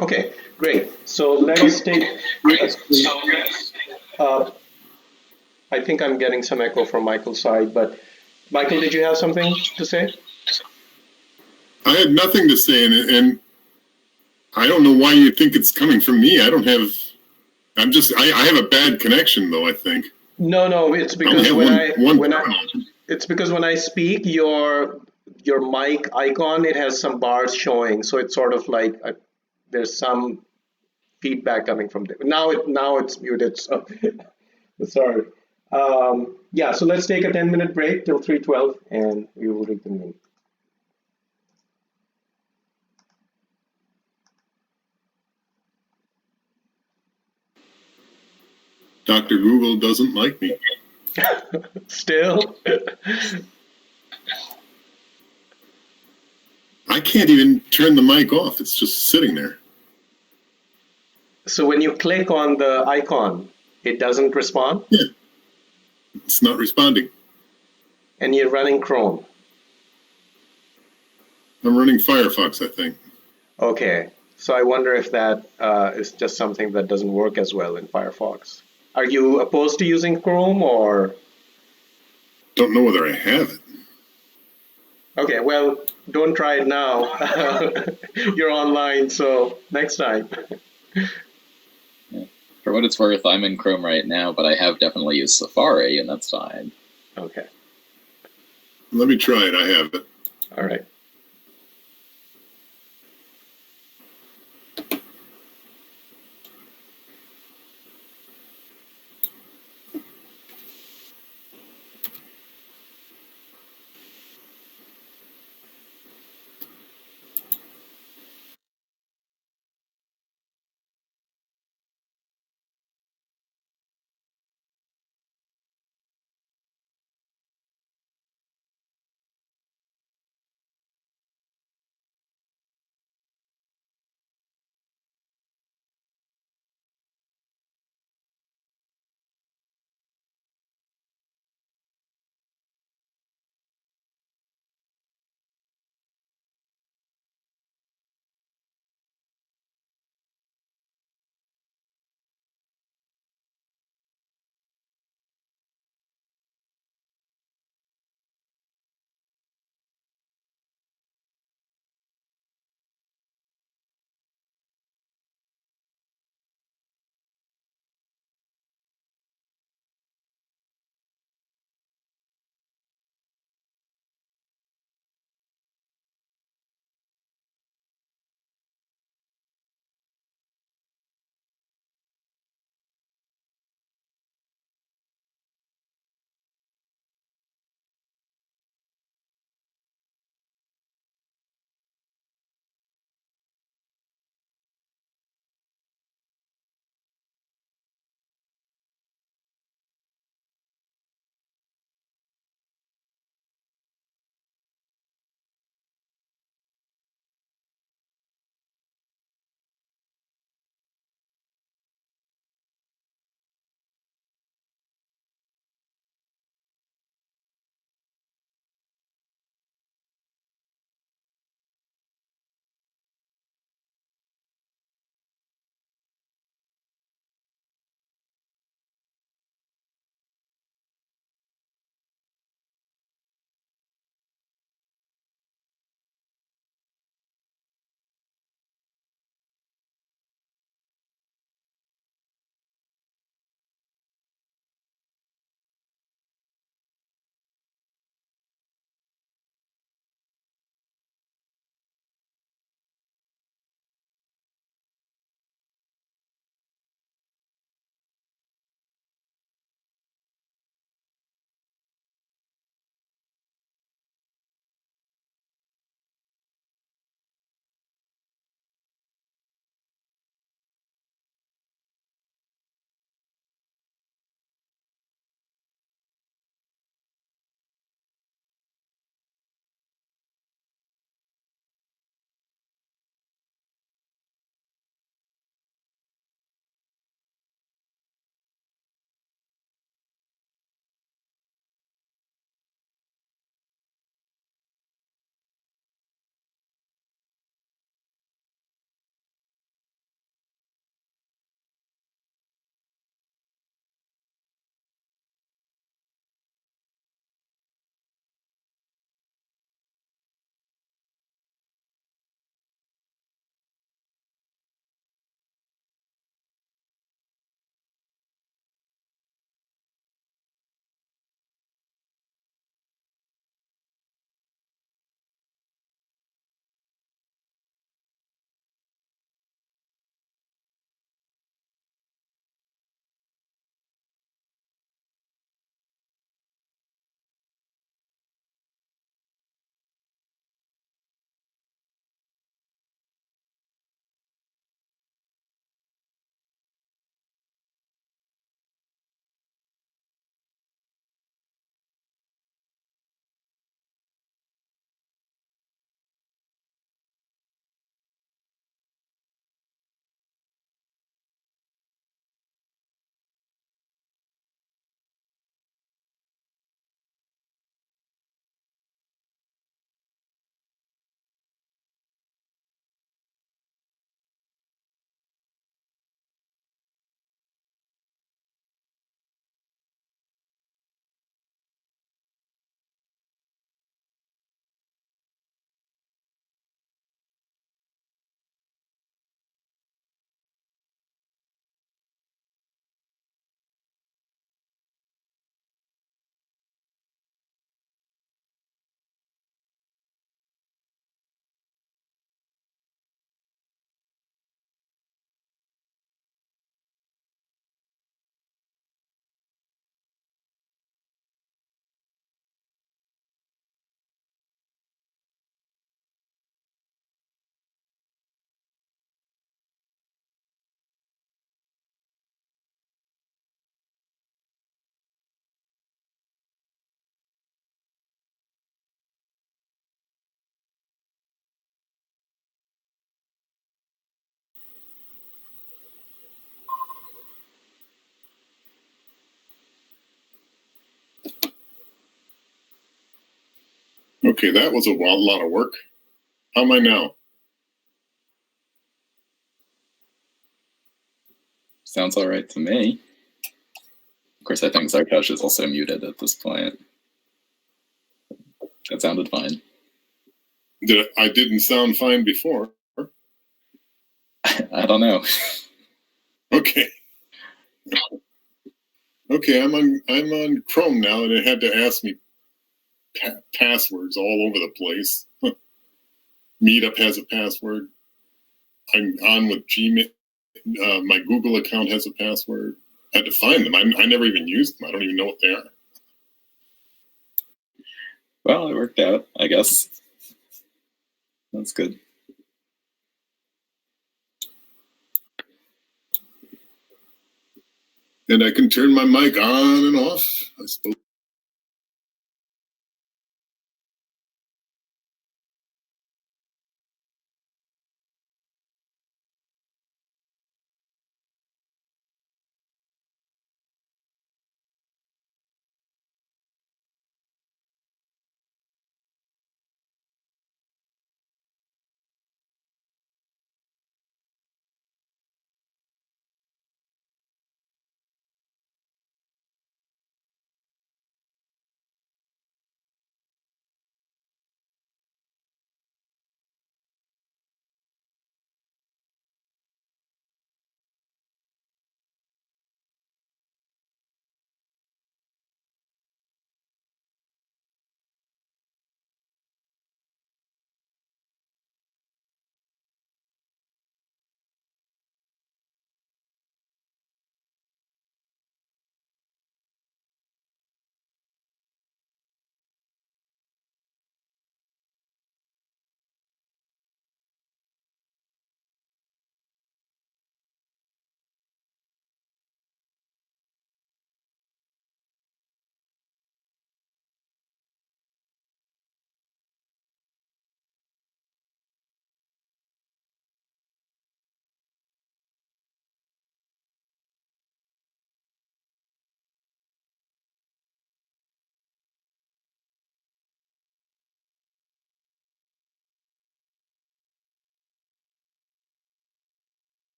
Okay, great. So let us take. I think I'm getting some echo from Michael's side, but Michael, did you have something to say? I had nothing to say, and I don't know why you think it's coming from me. I don't have. I have a bad connection, though. I think. No, it's because it's because when I speak, your mic icon, it has some bars showing, so it's sort of like there's some feedback coming from there. Now it's muted, so sorry. Yeah, so let's take a 10-minute break till 3:12, and we will reconvene. Dr. Google doesn't like me. Still? I can't even turn the mic off. It's just sitting there. So when you click on the icon, it doesn't respond? Yeah. It's not responding. And you're running Chrome? I'm running Firefox, I think. Okay, so I wonder if that is just something that doesn't work as well in Firefox. Are you opposed to using Chrome or? Don't know whether I have it. Okay, well, don't try it now. You're online, so next time. Yeah. For what it's worth, I'm in Chrome right now, but I have definitely used Safari, and that's fine. Okay. Let me try it. I have it. All right. Okay, that was a lot of work. How am I now? Sounds all right to me. Of course, I think Zarkosh is also muted at this point. That sounded fine. I didn't sound fine before. I don't know. Okay. Okay, I'm on Chrome now, and it had to ask me passwords all over the place. Meetup has a password. I'm on with Gmail. My Google account has a password. I had to find them. I never even used them. I don't even know what they are. Well, it worked out, I guess. That's good. And I can turn my mic on and off, I suppose.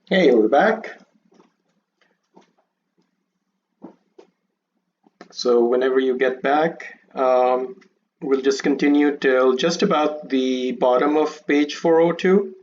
Hey, we're back. So whenever you get back, we'll just continue till just about the bottom of page 402.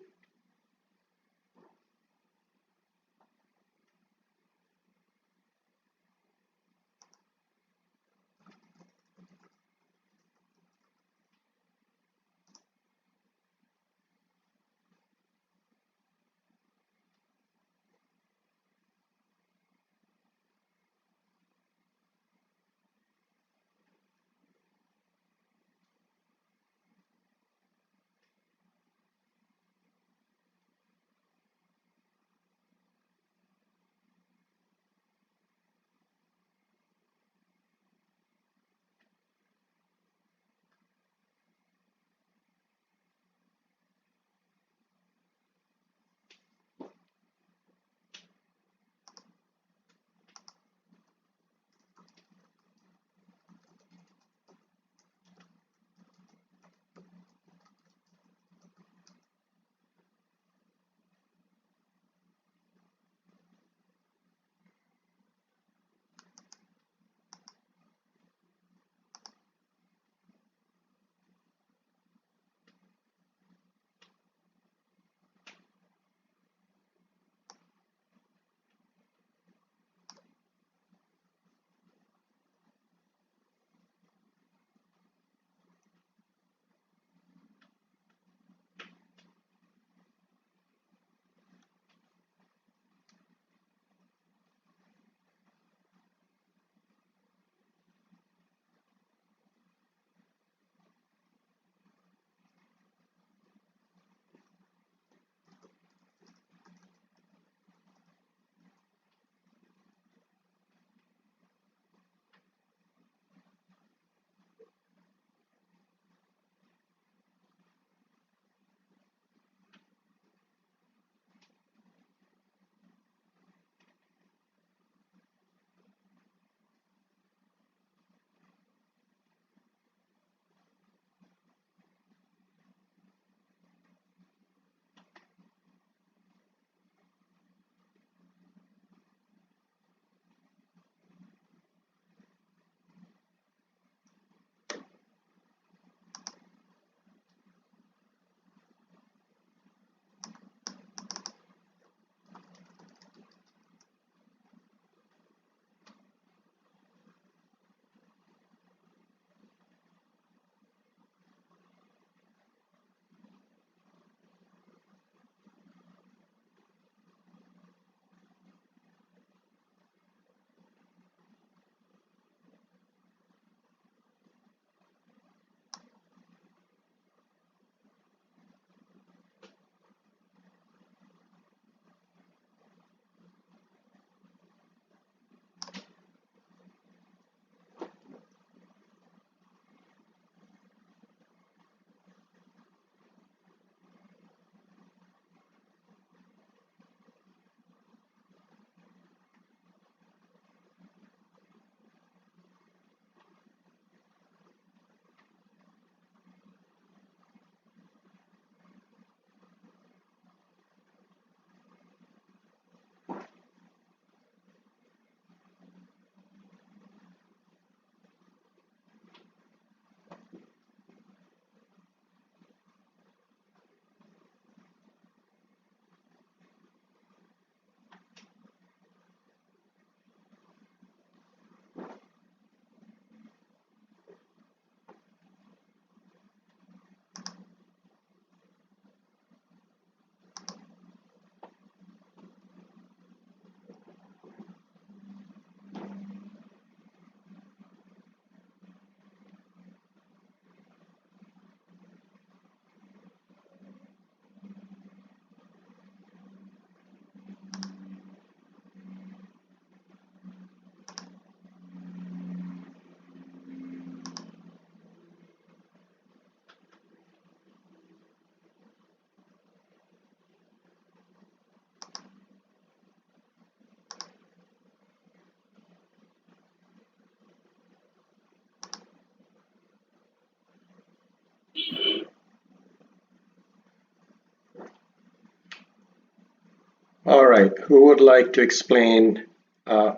right, who would like to explain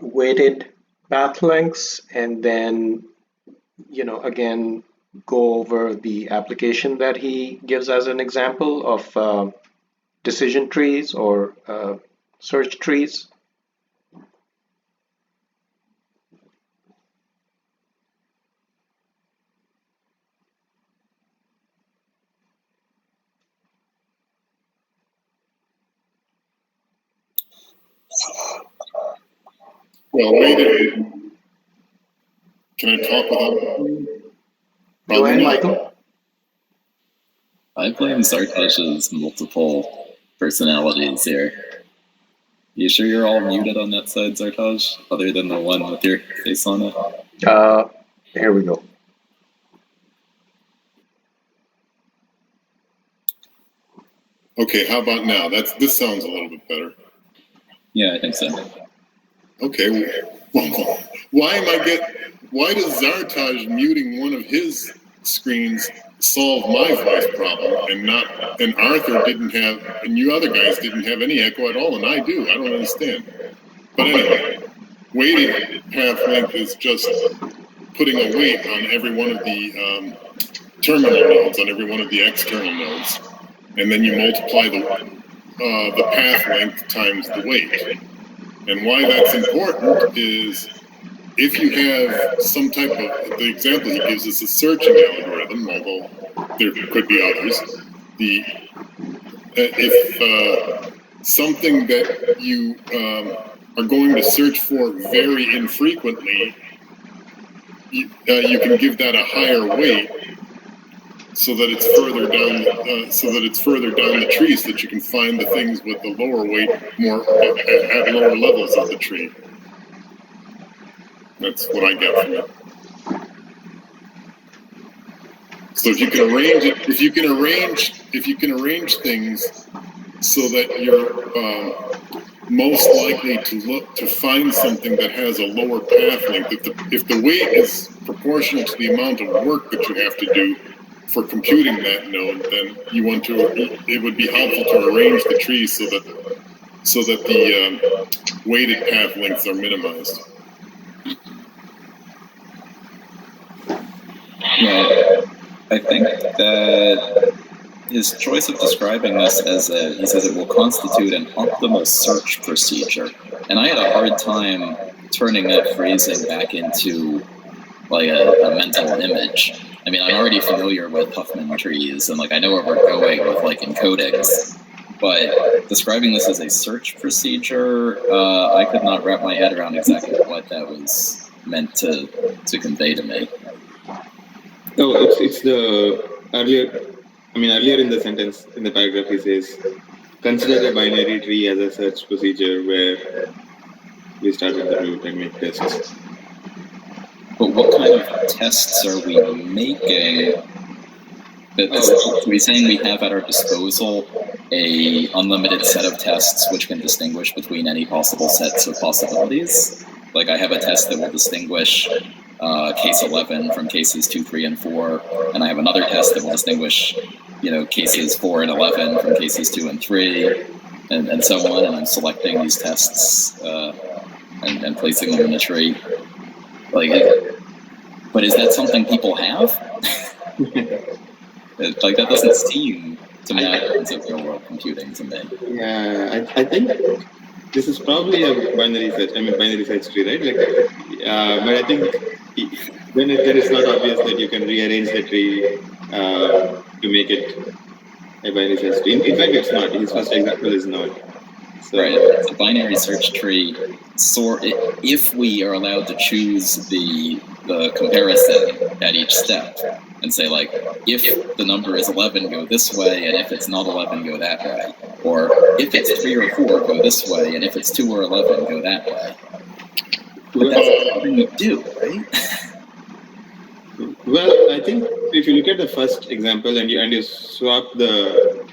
weighted path lengths and then, again, go over the application that he gives as an example of decision trees or search trees? Well, weighted. Can I talk without? Go ahead, Michael. I blame Sartosh's multiple personalities here. You sure you're all muted on that side, Sartosh? Other than the one with your face on it? Here we go. Okay, how about now? This sounds a little bit better. Yeah, I think so. Okay, well, why does Zartaj muting one of his screens solve my voice problem and Arthur didn't have, and you other guys didn't have any echo at all, and I do? I don't understand. But anyway, weighted path length is just putting a weight on every one of the terminal nodes, on every one of the external nodes, and then you multiply the path length times the weight. And why that's important is if you have some type of, the example he gives is a searching algorithm, although there could be others. If something that you are going to search for very infrequently, you can give that a higher weight so that it's further down, the tree, so that you can find the things with the lower weight more at lower levels of the tree. That's what I get from it. So if you can arrange it, if you can arrange things so that you're most likely to find something that has a lower path length. If the weight is proportional to the amount of work that you have to do for computing that node, then it would be helpful to arrange the tree so that the weighted path lengths are minimized. Yeah, I think that his choice of describing this as he says it will constitute an optimal search procedure. And I had a hard time turning that phrasing back into like a mental image. I mean, I'm already familiar with Huffman trees and I know where we're going with encodings, but describing this as a search procedure, I could not wrap my head around exactly what that was meant to convey to me. No, it's the earlier in the sentence, in the paragraph, he says, consider a binary tree as a search procedure where we start with the root and make tests. But what kind of tests are we making? So we're saying we have at our disposal a unlimited set of tests which can distinguish between any possible sets of possibilities. Like I have a test that will distinguish case 11 from cases 2, 3, and 4, and I have another test that will distinguish, cases 4 and 11 from cases 2 and 3, and so on. And I'm selecting these tests and placing them in the tree. But is that something people have? That doesn't seem to match conceptual world computing to me. Yeah, I think this is probably a binary search tree, right? But I think then it's not obvious that you can rearrange the tree to make it a binary search tree. In fact, it's not. His first example is not. So, right, it's a binary search tree. So if we are allowed to choose the comparison at each step and say if the number is 11, go this way, and if it's not 11, go that way. Or if it's 3 or 4, go this way, and if it's 2 or 11, go that way. But that's something you do, right? Well, I think if you look at the first example and you swap the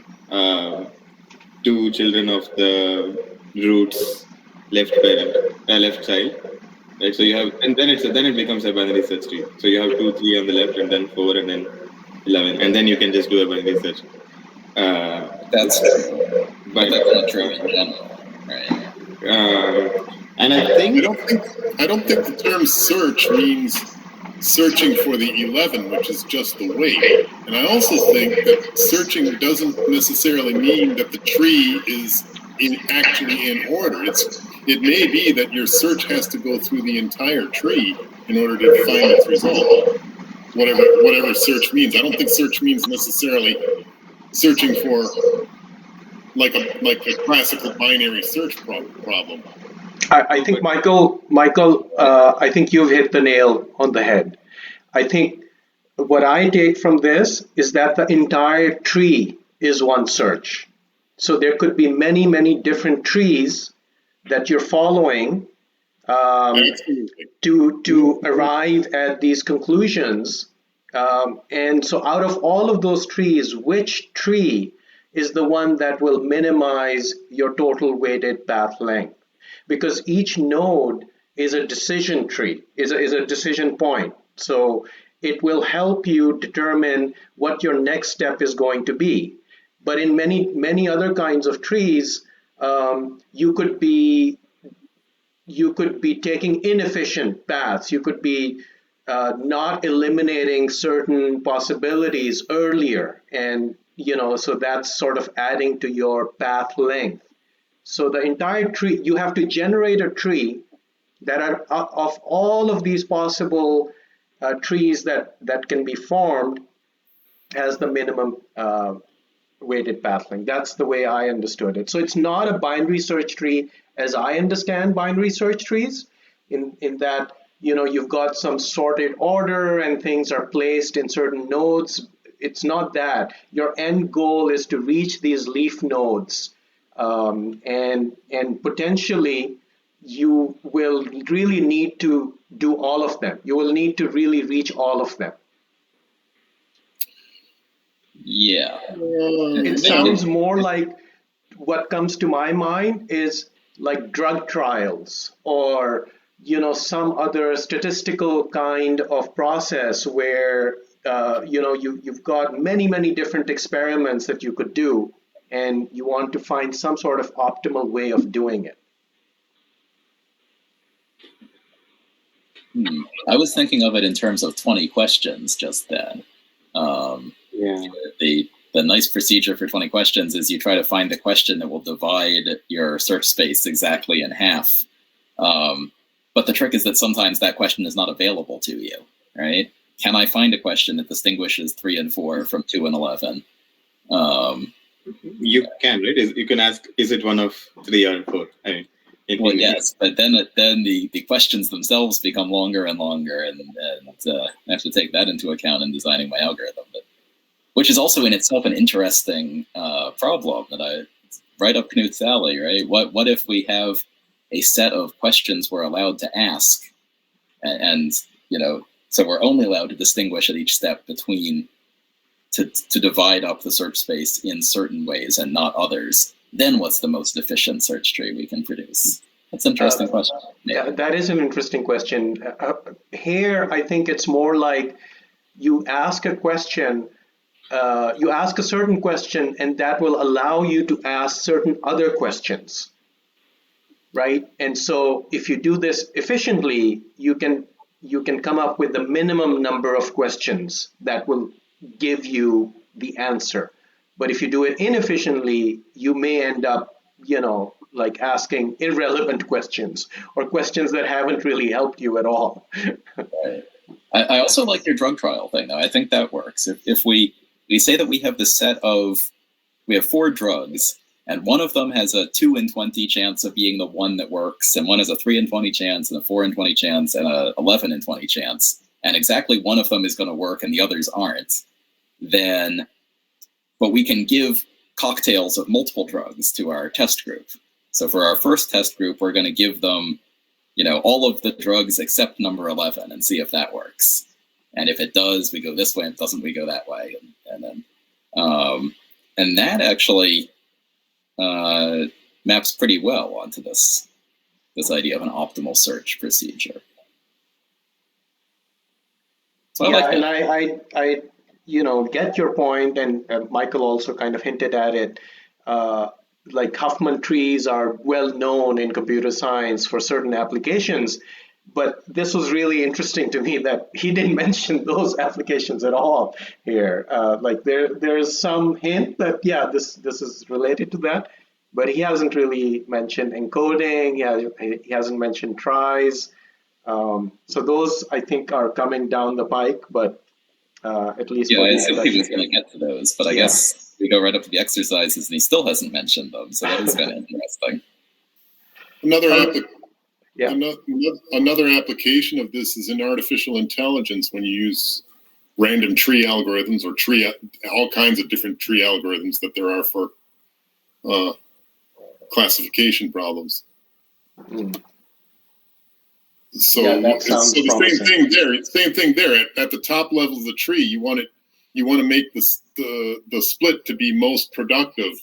two children of the root's left child, right? So you have, and then it becomes a binary search tree. So you have 2, 3 on the left, and then 4, and then 11, and then you can just do a binary search. That's true, but that's not true in general, Right. And I think I don't think the term search means searching for the 11, which is just the weight. And I also think that searching doesn't necessarily mean that the tree is actually in order. It may be that your search has to go through the entire tree in order to find its result. Whatever search means. I don't think search means necessarily searching for like a classical binary search problem. I think Michael, I think you've hit the nail on the head. I think what I take from this is that the entire tree is one search. So there could be many, many different trees that you're following to arrive at these conclusions. And so out of all of those trees, which tree is the one that will minimize your total weighted path length? Because each node is a decision tree, is a decision point. So it will help you determine what your next step is going to be. But in many other kinds of trees, you could be taking inefficient paths. You could be not eliminating certain possibilities earlier, and so that's sort of adding to your path length. So the entire tree, you have to generate a tree that are of all of these possible trees that can be formed as the minimum weighted path length. That's the way I understood it. So it's not a binary search tree as I understand binary search trees, in that you've got some sorted order and things are placed in certain nodes. It's not that. Your end goal is to reach these leaf nodes, and potentially you will really need to do all of them. You will need to really reach all of them. Yeah. It sounds more like, what comes to my mind is like drug trials, or some other statistical kind of process where you've got many different experiments that you could do, and you want to find some sort of optimal way of doing it. I was thinking of it in terms of 20 questions just then. The nice procedure for 20 questions is you try to find the question that will divide your search space exactly in half. But the trick is that sometimes that question is not available to you, right? Can I find a question that distinguishes 3 and 4 from 2 and 11? You can, right? You can ask, is it one of 3 or 4? I mean, well, yes, but then the questions themselves become longer and longer, and I have to take that into account in designing my algorithm. But, which is also in itself an interesting problem that I right up Knuth's alley, right? What if we have a set of questions we're allowed to ask, and so we're only allowed to distinguish at each step between to divide up the search space in certain ways and not others? Then what's the most efficient search tree we can produce? That's an interesting question. Yeah, that is an interesting question. Here, I think it's more like you ask a question. You ask a certain question, and that will allow you to ask certain other questions, right? And so if you do this efficiently, you can come up with the minimum number of questions that will give you the answer. But if you do it inefficiently, you may end up, like asking irrelevant questions, or questions that haven't really helped you at all. Right. I also like your drug trial thing, though. I think that works. If we say that we have we have 4 drugs, and one of them has a 2 in 20 chance of being the one that works, and one has a 3 in 20 chance, and a 4 in 20 chance, and a 11 in 20 chance, and exactly one of them is going to work and the others aren't, but we can give cocktails of multiple drugs to our test group. So for our first test group, we're going to give them, all of the drugs except number 11 and see if that works. And if it does, we go this way. If it doesn't, we go that way. And that actually maps pretty well onto this idea of an optimal search procedure. So yeah, I like and that. I get your point, and Michael also kind of hinted at it. like Huffman trees are well known in computer science for certain applications. But this was really interesting to me that he didn't mention those applications at all here. Like there's some hint that, yeah, this is related to that, but he hasn't really mentioned encoding. He hasn't mentioned tries. So those, I think, are coming down the pike, but at least Yeah, for I the assumed he was introduction. going to get to those, but I Yeah. guess we go right up to the exercises and he still hasn't mentioned them, so that is kind of interesting. Yeah. Another application of this is in artificial intelligence when you use random tree algorithms or all kinds of different tree algorithms that there are for classification problems. Mm. So, Yeah, that sounds so the promising. Same thing there. At the top level of the tree, you want to make the split to be most productive.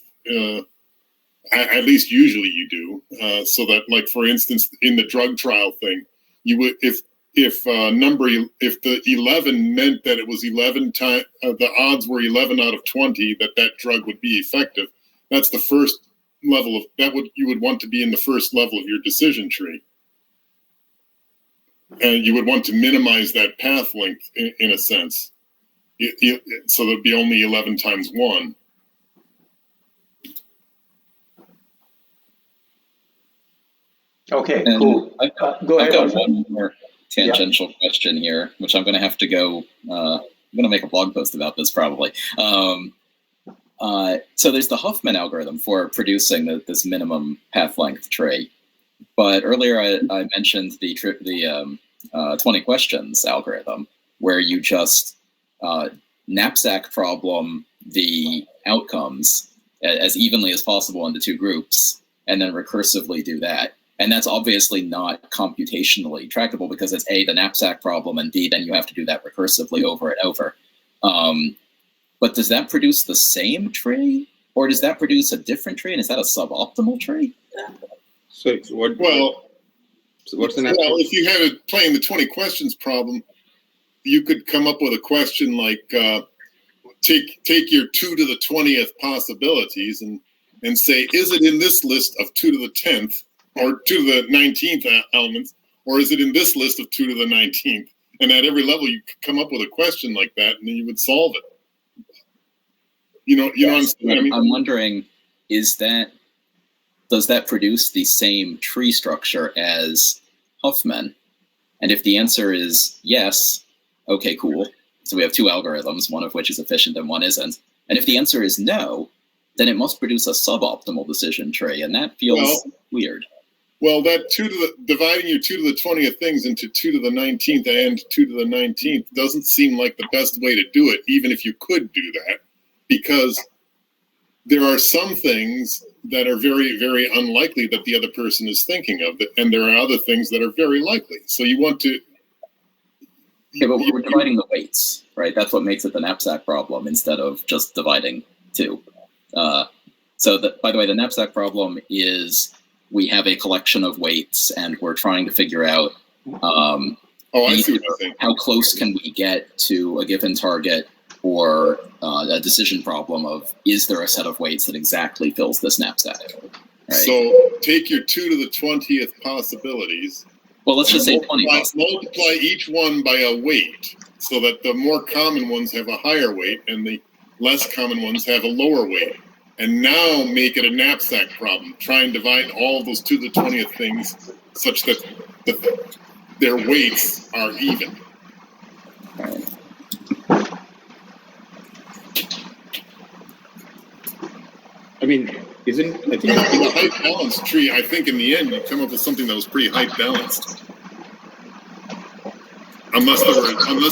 At least usually you do, so that, like, for instance, in the drug trial thing, you would if the 11 meant that it was 11 times the odds were 11 out of 20 that drug would be effective. That's the first level of you would want to be in the first level of your decision tree, and you would want to minimize that path length in a sense, so there'd be only 11 times 1. Okay, And cool. Go ahead. I've got one more tangential question here, which I'm going to have to go. I'm going to make a blog post about this probably. So there's the Huffman algorithm for producing this minimum path length tree. But earlier I mentioned the 20 questions algorithm, where you just knapsack problem the outcomes as evenly as possible into two groups, and then recursively do that. And that's obviously not computationally tractable because it's A, the knapsack problem, and B, then you have to do that recursively over and over. But does that produce the same tree, or does that produce a different tree, and is that a suboptimal tree? So what's the knapsack? Well, if you have it playing the 20 questions problem, you could come up with a question like, take your 2 to the 20th possibilities and say, is it in this list of 2 to the 10th or 2 to the 19th elements, or is it in this list of 2 to the 19th? And at every level, you could come up with a question like that, and then you would solve it. You know what I mean? I'm wondering, does that produce the same tree structure as Huffman? And if the answer is yes, okay, cool. So we have two algorithms, one of which is efficient and one isn't. And if the answer is no, then it must produce a suboptimal decision tree, and that feels weird. Well, that dividing your 2 to the 20th things into 2 to the 19th and 2 to the 19th doesn't seem like the best way to do it, even if you could do that, because there are some things that are very, very unlikely that the other person is thinking of, and there are other things that are very likely. So you want to... Yeah, but we're dividing the weights, right? That's what makes it the knapsack problem instead of just dividing two. By the way, the knapsack problem is we have a collection of weights and we're trying to figure out how close can we get to a given target, or a decision problem of, is there a set of weights that exactly fills this knapsack? Right? So take your 2 to the 20th possibilities. Well, let's just say 20. Multiply each one by a weight, so that the more common ones have a higher weight and the less common ones have a lower weight. And now make it a knapsack problem. Try and divide all of those 2 to the 20th things such that their weights are even. Right. I mean, I think in a height balanced tree, I think in the end you come up with something that was pretty height balanced. Unless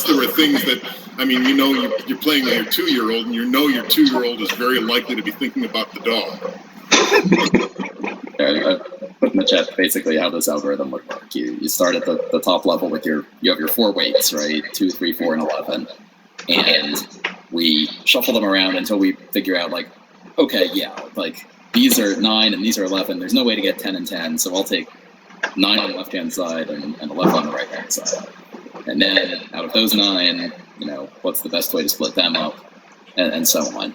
there were things that, I mean, you're playing with your 2-year-old, and your 2-year-old is very likely to be thinking about the dog. I put in the chat basically how this algorithm would work. You start at the top level with you have your 4 weights, right? 2, 3, 4, and 11. And we shuffle them around until we figure out, like, okay, yeah, like, these are 9 and these are 11. There's no way to get 10 and 10, so I'll take 9 on the left-hand side and 11 on the right-hand side. And then out of those 9, what's the best way to split them up, and so on.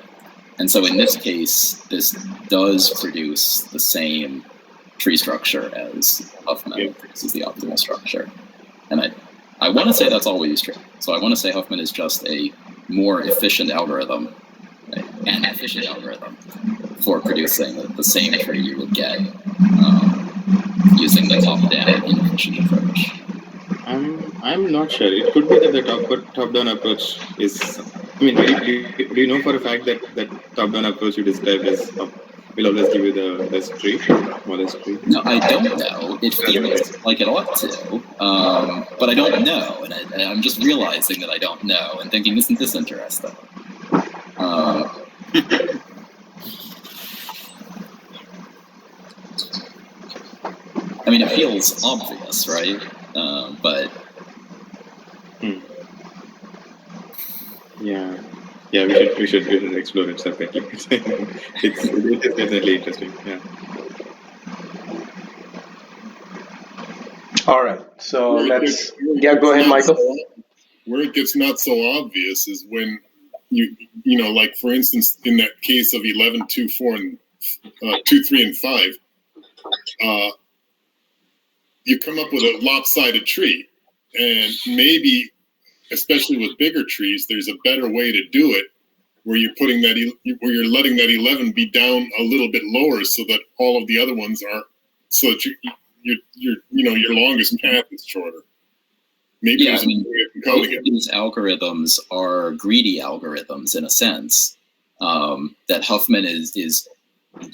And so in this case, this does produce the same tree structure as Huffman produces the optimal structure. And I want to say that's always true. So I want to say Huffman is just a more efficient algorithm, an efficient algorithm for producing the same tree you would get using the top-down inefficient approach. I'm not sure. It could be that the top-down approach is. I mean, do you know for a fact that top-down approach you described as will always give you the best tree, smallest tree? No, I don't know. It feels like it ought to, but I don't know, and I'm just realizing that I don't know and thinking, isn't this interesting? I mean, it feels obvious, right? But yeah, we should explore it separately. It is definitely interesting. Yeah. All right. So let's. Yeah, go ahead, Michael. Where it gets not so obvious is when you know, like for instance, in that case of 11, 2, 4, and 2, 3, and 5, you come up with a lopsided tree, and maybe, especially with bigger trees, there's a better way to do it, where you're putting that, where you're letting that 11 be down a little bit lower, so that all of the other ones are, so that your longest path is shorter. Maybe yeah, I mean, both of these algorithms are greedy algorithms in a sense. That Huffman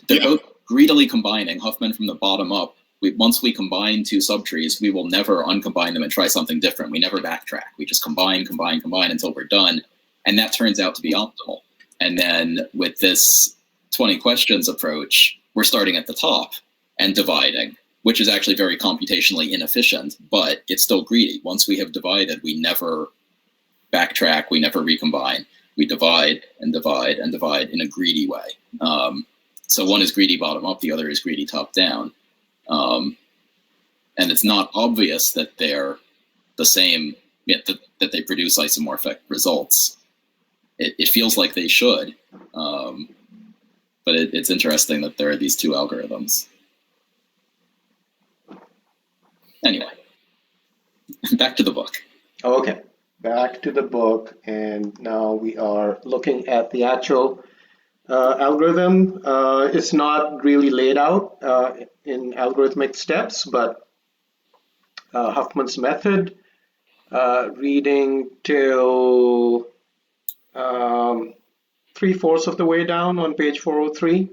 they're both greedily combining Huffman from the bottom up. Once we combine two subtrees, we will never uncombine them and try something different. We never backtrack. We just combine until we're done. And that turns out to be optimal. And then with this 20 questions approach, we're starting at the top and dividing, which is actually very computationally inefficient, but it's still greedy. Once we have divided, we never backtrack, we never recombine. We divide and divide and divide in a greedy way. So one is greedy bottom up, the other is greedy top down. And it's not obvious that they're the same, that they produce isomorphic results. It feels like they should, but it's interesting that there are these two algorithms. Anyway, back to the book. Okay, back to the book, and now we are looking at the actual algorithm. It's not really laid out in algorithmic steps, but Huffman's method, reading till 3/4 of the way down on page 403.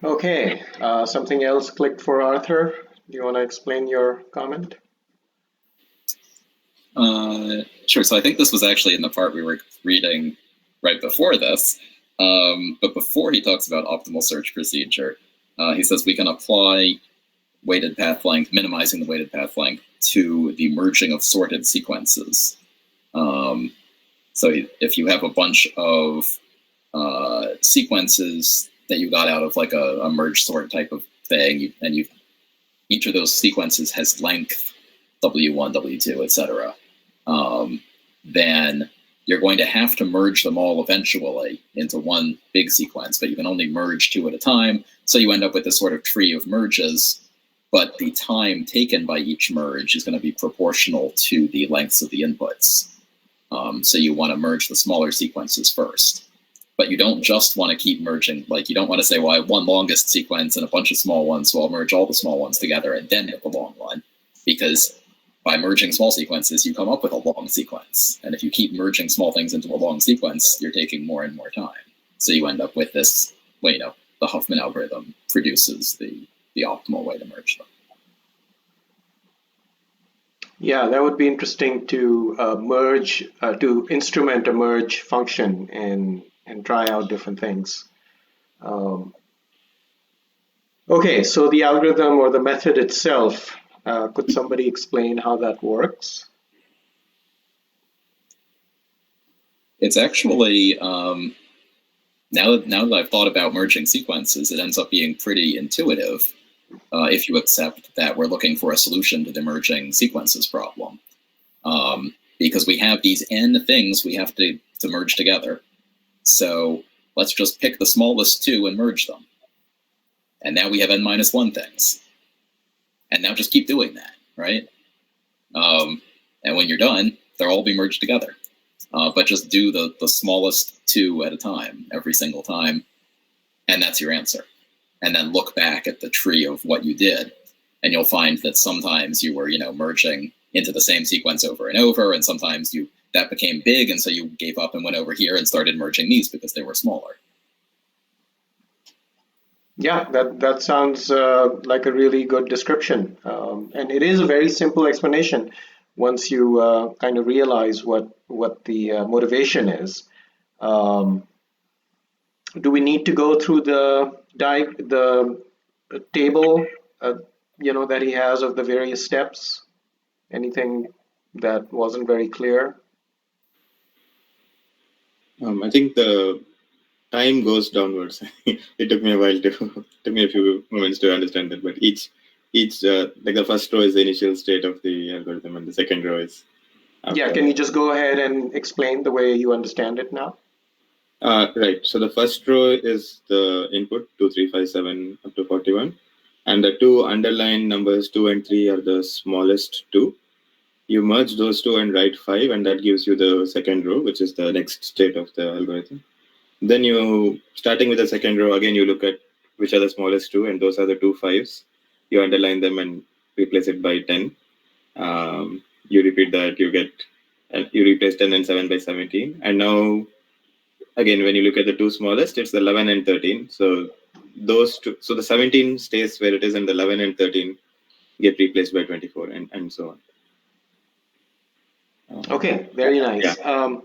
Okay, something else clicked for Arthur. Do you want to explain your comment? Sure. So I think this was actually in the part we were reading right before this. But before he talks about optimal search procedure, he says we can apply weighted path length, minimizing the weighted path length to the merging of sorted sequences. So if you have a bunch of sequences that you got out of like a merge sort type of thing, and each of those sequences has length W1, W2, etc., then you're going to have to merge them all eventually into one big sequence, but you can only merge two at a time. So you end up with this sort of tree of merges, but the time taken by each merge is going to be proportional to the lengths of the inputs. So you want to merge the smaller sequences first. But you don't just want to keep merging. Like, you don't want to say, well, I have one longest sequence and a bunch of small ones, so I'll merge all the small ones together and then hit the long one. Because by merging small sequences, you come up with a long sequence. And if you keep merging small things into a long sequence, you're taking more and more time. So you end up with this, well, you know, the Huffman algorithm produces the optimal way to merge them. Yeah, that would be interesting to merge, to instrument a merge function and try out different things. Okay, so the algorithm or the method itself, could somebody explain how that works? It's actually, now that I've thought about merging sequences, it ends up being pretty intuitive if you accept that we're looking for a solution to the merging sequences problem. Because we have these n things we have to merge together. So let's just pick the smallest two and merge them. And now we have n-1 things. And now just keep doing that, right? And when you're done, they'll all be merged together. But just do the smallest two at a time, every single time, and that's your answer. And then look back at the tree of what you did, and you'll find that sometimes you were, you know, merging into the same sequence over and over, and sometimes that became big, and so you gave up and went over here and started merging these because they were smaller. Yeah, that sounds like a really good description. And it is a very simple explanation once you kind of realize what the motivation is. Do we need to go through the table, you know, that he has of the various steps? Anything that wasn't very clear? I think the time goes downwards. It took me a while took me a few moments to understand that, but each like the first row is the initial state of the algorithm, and the second row is after. Yeah, can you just go ahead and explain the way you understand it now? Right. So the first row is the input 2, 3, 5, 7 up to 41, and the two underlined numbers 2 and 3 are the smallest two. You merge those two and write 5, and that gives you the second row, which is the next state of the algorithm. Then you, starting with the second row, again you look at which are the smallest two, and those are the 2 5s. You underline them and replace it by 10. You repeat that, you replace 10 and 7 by 17, and now again, when you look at the two smallest, it's the 11 and 13. So those two, so the 17 stays where it is, and the 11 and 13 get replaced by 24, and so on. Okay, very nice. Yeah.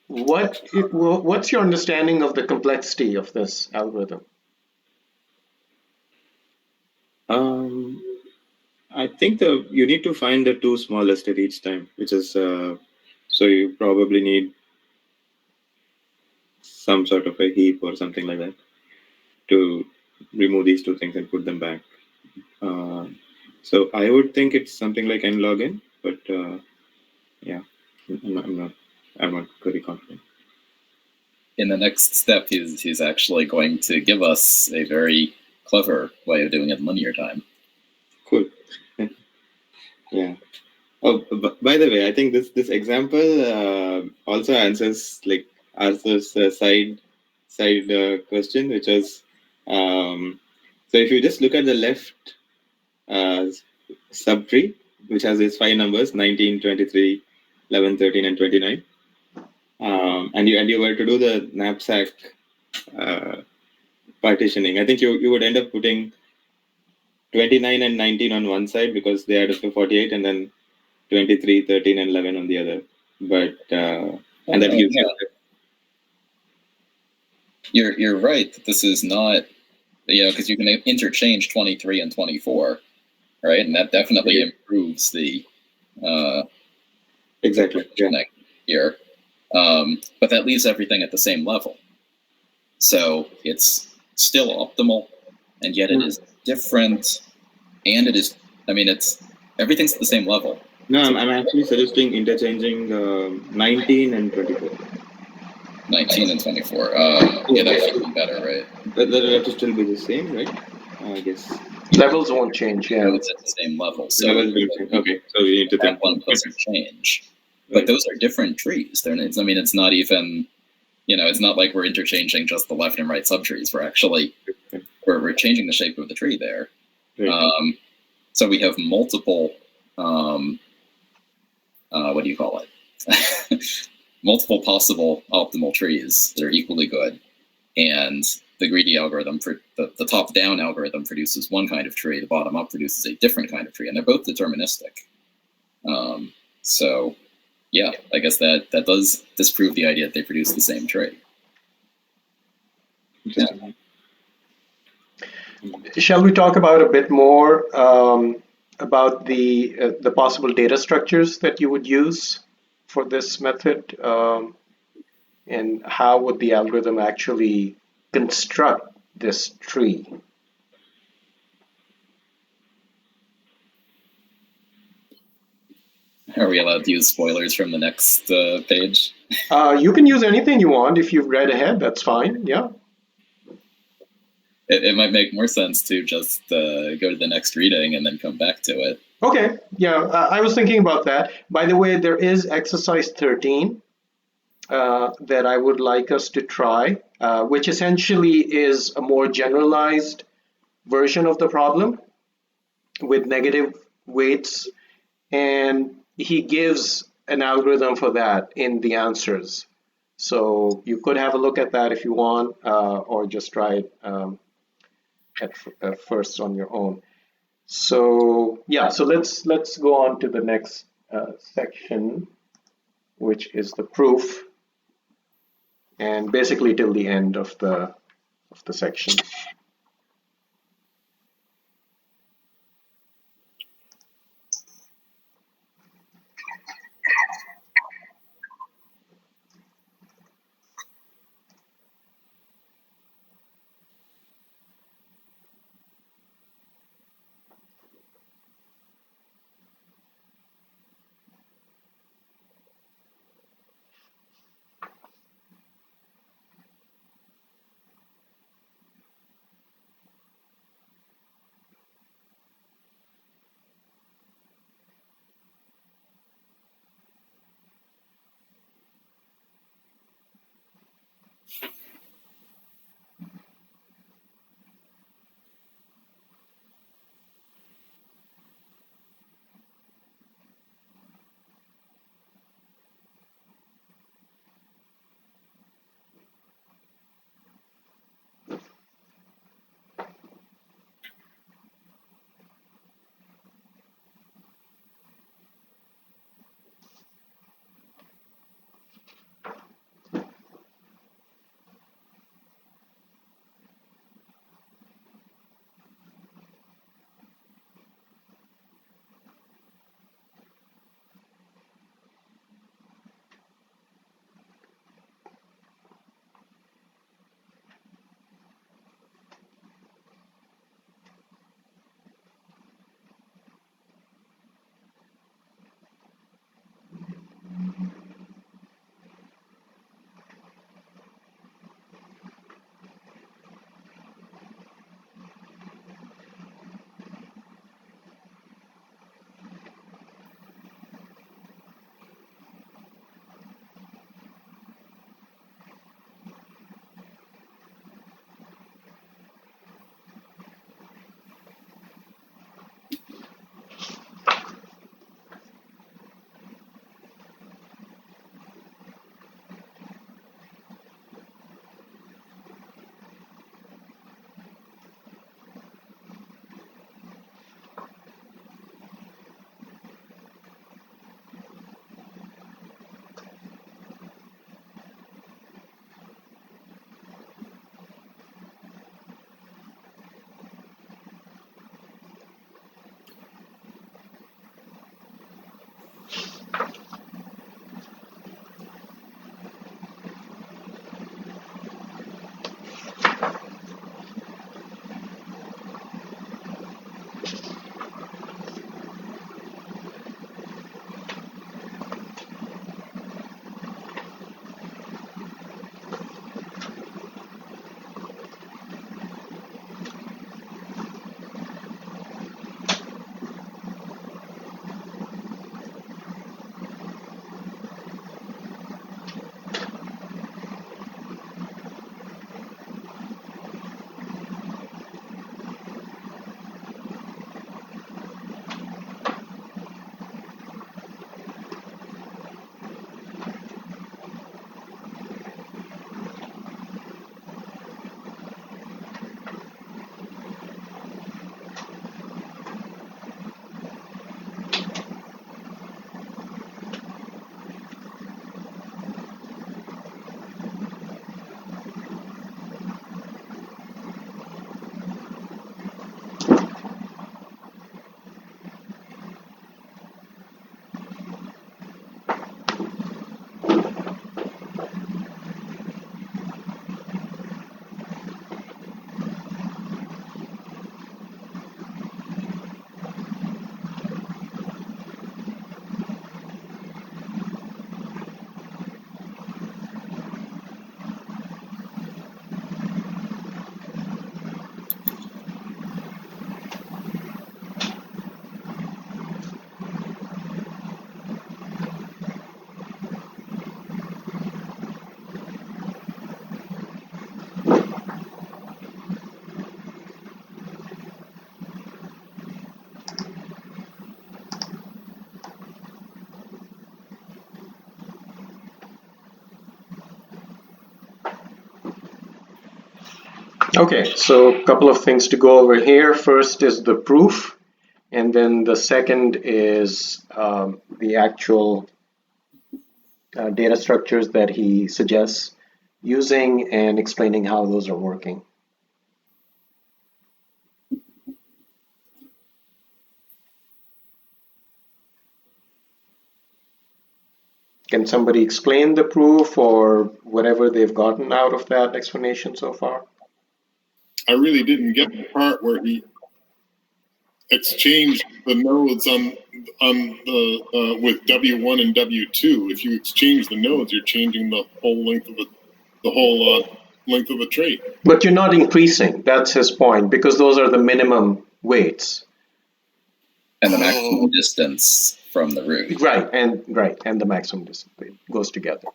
What's your understanding of the complexity of this algorithm? I think you need to find the two smallest at each time, which is so you probably need some sort of a heap or something like that to remove these two things and put them back. So I would think it's something like n log n, but yeah, I'm not very confident. In the next step, he's actually going to give us a very clever way of doing it in linear time. Cool. Yeah. Oh, by the way, I think this example also answers like Arthur's side question, which was so if you just look at the left subtree, which has these 5 numbers 19, 23, 11, 13, and 29, and you were to do the knapsack partitioning. I think you would end up putting 29 and 19 on one side because they add up to 48, and then 23, 13, and 11 on the other. But and that gives You're right. This is not, because you can interchange 23 and 24, right? And that definitely improves the exactly here. But that leaves everything at the same level. So it's still optimal, and yet it is different, and it is, everything's at the same level. No, I'm actually suggesting interchanging 19 and 24. 19 and 24. Yeah, that would be better, right? That'll have to still be the same, right? I guess. Levels won't change, yeah. It's at the same level. So okay, so we need to think. That one doesn't change. But those are different trees. It's not even, it's not like we're interchanging just the left and right subtrees. We're actually, we're changing the shape of the tree there. Right. So we have multiple, what do you call it? Multiple possible optimal trees that are equally good. And the greedy algorithm, the top-down algorithm produces one kind of tree, the bottom-up produces a different kind of tree, and they're both deterministic. So, yeah, I guess that does disprove the idea that they produce the same tree. Yeah. Shall we talk about a bit more about the possible data structures that you would use for this method, and how would the algorithm actually construct this tree? Are we allowed to use spoilers from the next page? You can use anything you want. If you've read ahead, that's fine. Yeah. It might make more sense to just go to the next reading and then come back to it. Okay. Yeah, I was thinking about that. By the way, there is exercise 13 that I would like us to try, which essentially is a more generalized version of the problem with negative weights, and he gives an algorithm for that in the answers. So you could have a look at that if you want, or just try it at first on your own. So yeah, so let's go on to the next section, which is the proof, and basically till the end of the section. Okay, so a couple of things to go over here. First is the proof, and then the second is the actual data structures that he suggests using and explaining how those are working. Can somebody explain the proof or whatever they've gotten out of that explanation so far? I really didn't get the part where he exchanged the nodes on the with W1 and W2. If you exchange the nodes, you're changing the whole length of length of the tree. But you're not increasing. That's his point, because those are the minimum weights. And the maximum distance from the root. Right, and the maximum distance goes together.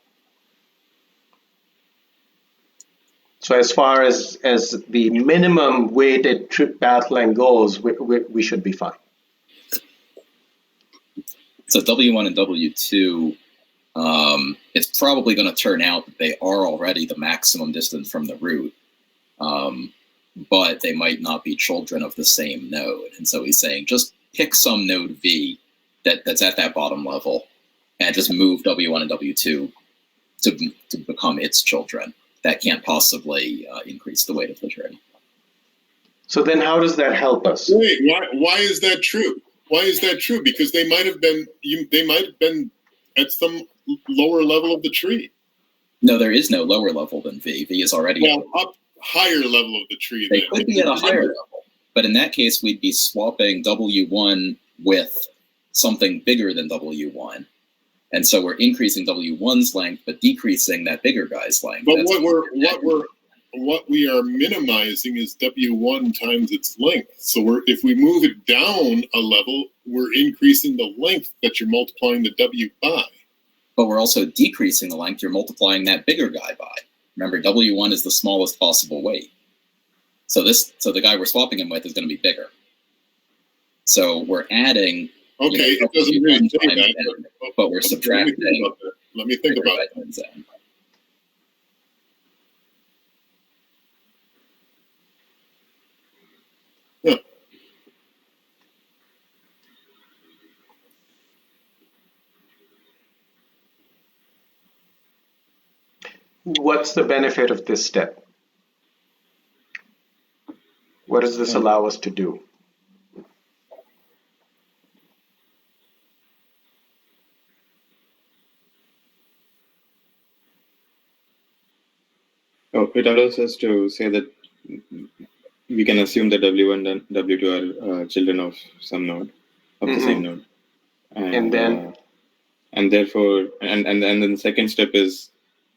So as far as the minimum weighted path length goes, we should be fine. So W1 and W2, it's probably going to turn out that they are already the maximum distance from the root, but they might not be children of the same node. And so he's saying just pick some node V that's at that bottom level and just move W1 and W2 to become its children. That can't possibly increase the weight of the tree. So then how does that help us? Wait, why is that true? Why is that true? Because they might have been at some lower level of the tree. No, there is no lower level than V. V is already up higher level of the tree. They could be at a higher level, but in that case, we'd be swapping W1 with something bigger than W1. And so we're increasing W1's length, but decreasing that bigger guy's length. But what we are minimizing is W1 times its length. So if we move it down a level, we're increasing the length that you're multiplying the W by. But we're also decreasing the length you're multiplying that bigger guy by. Remember, W1 is the smallest possible weight. So the guy we're swapping him with is going to be bigger. So we're adding. Okay, it doesn't really say that, but we're subtracting. Let me think about it. Yeah. What's the benefit of this step? What does this allow us to do? Oh, it allows us to say that we can assume that W1 and W2 are children of some node, of the same node. And then? And therefore, and then the second step is,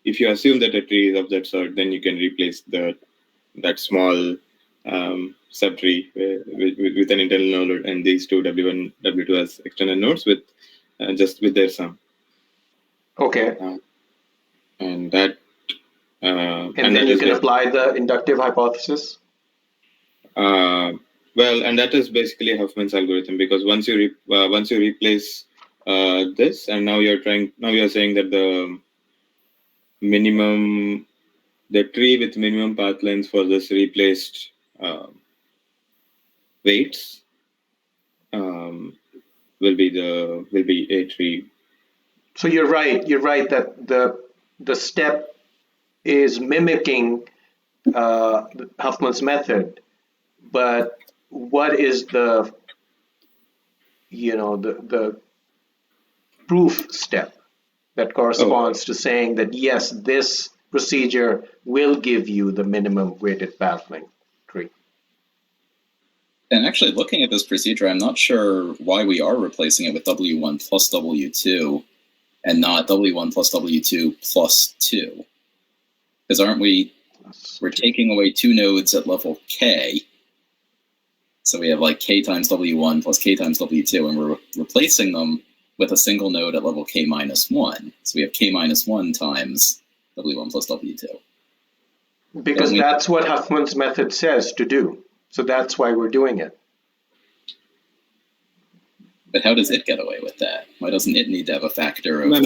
if you assume that a tree is of that sort, then you can replace that small subtree with an internal node and these two W1, W2 as external nodes with just with their sum. Okay. And that. And then you can apply the inductive hypothesis? Well, and that is basically Huffman's algorithm, because once you replace this, and now you're saying that the tree with minimum path length for this replaced weights will be a tree. So you're right that the step is mimicking Huffman's method, but what is the proof step that corresponds to saying that yes, this procedure will give you the minimum weighted path length tree? And actually, looking at this procedure, I'm not sure why we are replacing it with W1 plus W2 and not W1 plus W2 plus 2. Because we're taking away two nodes at level K. So we have like K times W1 plus K times W2, and we're replacing them with a single node at level K minus 1. So we have K minus 1 times W1 plus W2. Because that's what Huffman's method says to do. So that's why we're doing it. But how does it get away with that? Why doesn't it need to have a factor of... No,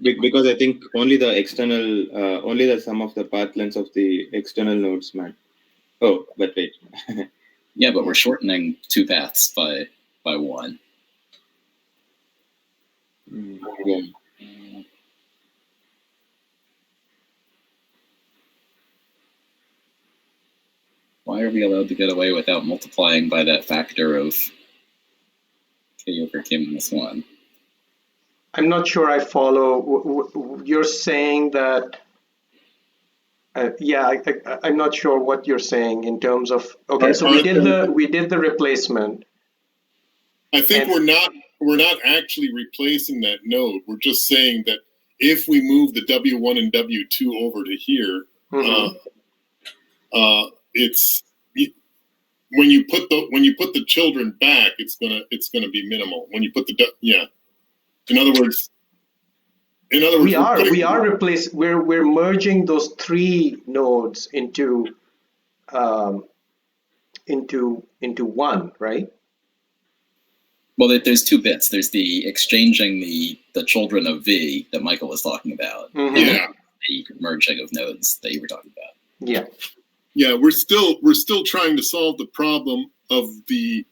because I think only the sum of the path lengths of the external nodes matter. Oh, but wait. Yeah, but we're shortening two paths by one. Yeah. Why are we allowed to get away without multiplying by that factor of k over k minus 1? I'm not sure I follow. You're saying that, I'm not sure what you're saying in terms of, okay, so we did the replacement. I think we're not actually replacing that node. We're just saying that if we move the W1 and W2 over to here, it's when you put the children back, it's gonna be minimal. When you put the In other words, we're merging those three nodes into one, right? Well, there's two bits. There's the exchanging the children of V that Michael was talking about, and then the merging of nodes that you were talking about. Yeah. Yeah, we're still trying to solve the problem of the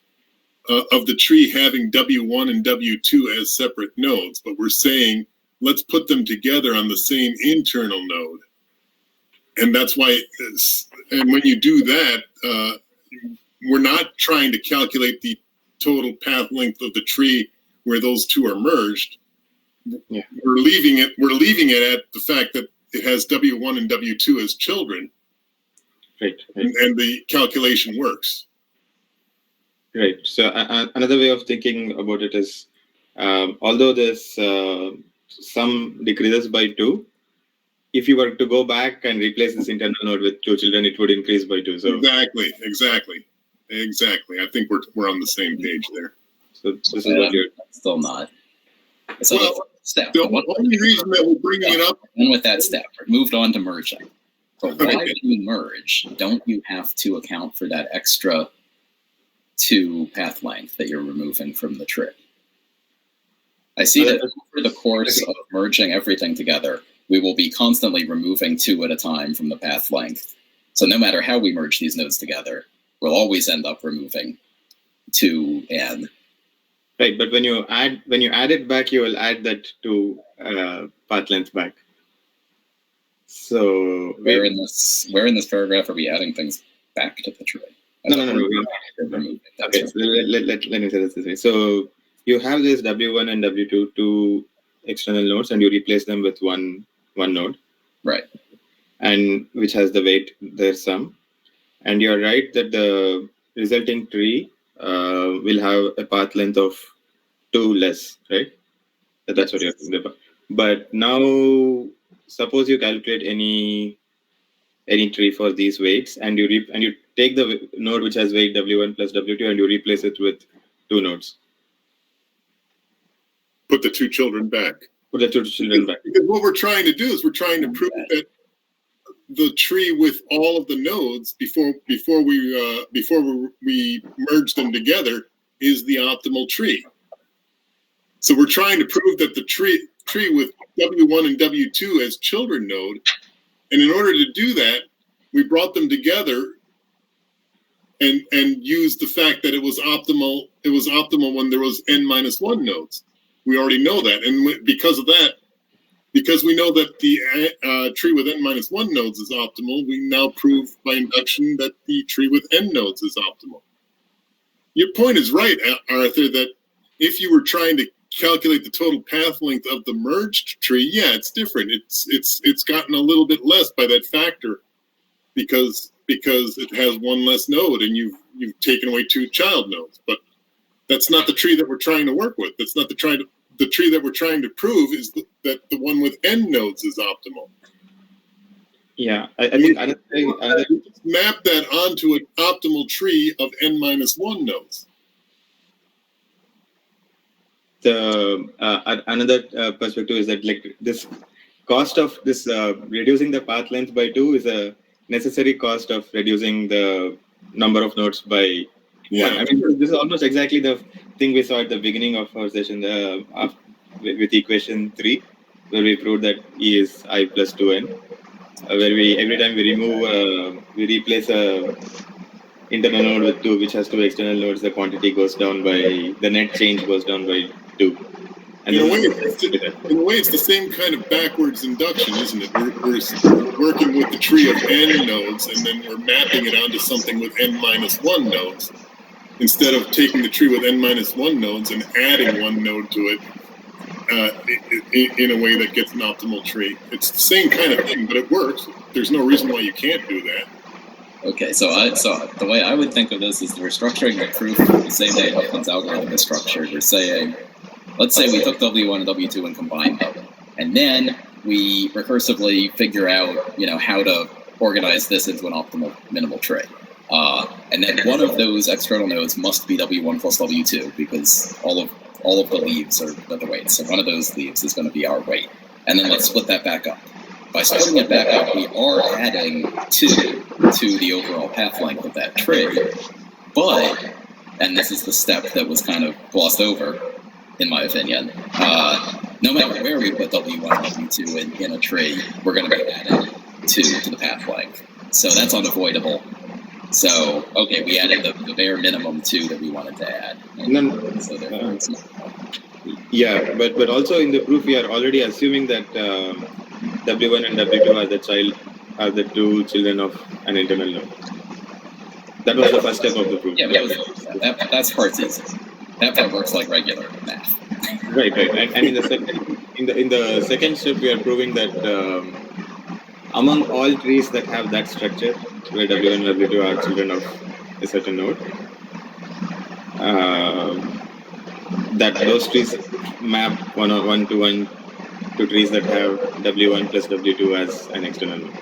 tree having W1 and W2 as separate nodes, but we're saying let's put them together on the same internal node, and that's why. And when you do that, we're not trying to calculate the total path length of the tree where those two are merged. Yeah. We're leaving it at the fact that it has W1 and W2 as children. Right. And the calculation works. Right. So another way of thinking about it is, although this sum decreases by 2, if you were to go back and replace this internal node with 2 children, it would increase by 2. So Exactly. I think we're on the same page there. So this is what you're still not. So well, the only reason that we're bringing it up, and with that step, we're moved on to merging. But why when you merge, don't you have to account for that extra 2 path length that you're removing from the tree? I see that over the course of merging everything together, we will be constantly removing 2 at a time from the path length. So no matter how we merge these nodes together, we'll always end up removing 2 n. Right, but when you add it back, you will add that 2 path length back. So where in this paragraph are we adding things back to the tree? No. Okay, so let me say this way. So you have this W1 and W2, 2 external nodes, and you replace them with one node, right? And which has the weight their sum. And you're right that the resulting tree will have a path length of 2 less, right? That's what you're thinking about. But now, suppose you calculate any tree for these weights, and you take the node which has weight W1 plus W2, and you replace it with 2 nodes. Put the 2 children back. Because what we're trying to do is we're trying to prove that the tree with all of the nodes before we merge them together is the optimal tree. So we're trying to prove that the tree with W1 and W2 as children node, and in order to do that, we brought them together and used the fact that it was optimal. It was optimal when there was n-1 nodes. We already know that, and because of that, because we know that the tree with n-1 nodes is optimal, we now prove by induction that the tree with n nodes is optimal. Your point is right, Arthur, that if you were trying to calculate the total path length of the merged tree, yeah, it's different. It's gotten a little bit less by that factor because it has 1 less node and you've taken away 2 child nodes. But that's not the tree that we're trying to work with. That's not the tree that we're trying to prove is that the one with n nodes is optimal. Yeah, I think another map that onto an optimal tree of n-1 nodes. Another perspective is that this cost of this reducing the path length by 2 is a necessary cost of reducing the number of nodes by 1. I mean, this is almost exactly the thing we saw at the beginning of our session with equation 3, where we proved that E is I plus 2n. where we every time we remove, we replace a internal node with 2, which has 2 external nodes, the quantity goes down by, the net change goes down by 2. And in a way, it's the same kind of backwards induction, isn't it? We're working with the tree of n nodes, and then we're mapping it onto something with n minus 1 nodes, instead of taking the tree with n minus 1 nodes and adding 1 node to it in a way that gets an optimal tree. It's the same kind of thing, but it works. There's no reason why you can't do that. Okay, so the way I would think of this is we're structuring the proof the same way Huffman's algorithm is structured. We're saying, let's say we took W1 and W2 and combined them, and then we recursively figure out, how to organize this into an optimal minimal tree. And then one of those external nodes must be W1 plus W2, because all of the leaves are the weights. So one of those leaves is going to be our weight. And then let's split that back up. By splitting it back up, we are adding 2 to the overall path length of that tree. But, and this is the step that was kind of glossed over, in my opinion, no matter where we put W1 and W2 in a tree, we're going to be adding 2 to the path length. So that's unavoidable. So, okay, we added the bare minimum 2 that we wanted to add. Yeah, but also in the proof, we are already assuming that W1 and W2 are the 2 children of an internal node. That was the first step of the proof. Yeah, that's part's easy. That part works like regular math. Right. And in the second step, we are proving that among all trees that have that structure, where W1 and W2 are children of a certain node, that those trees map one to one to trees that have W1 plus W2 as an external node.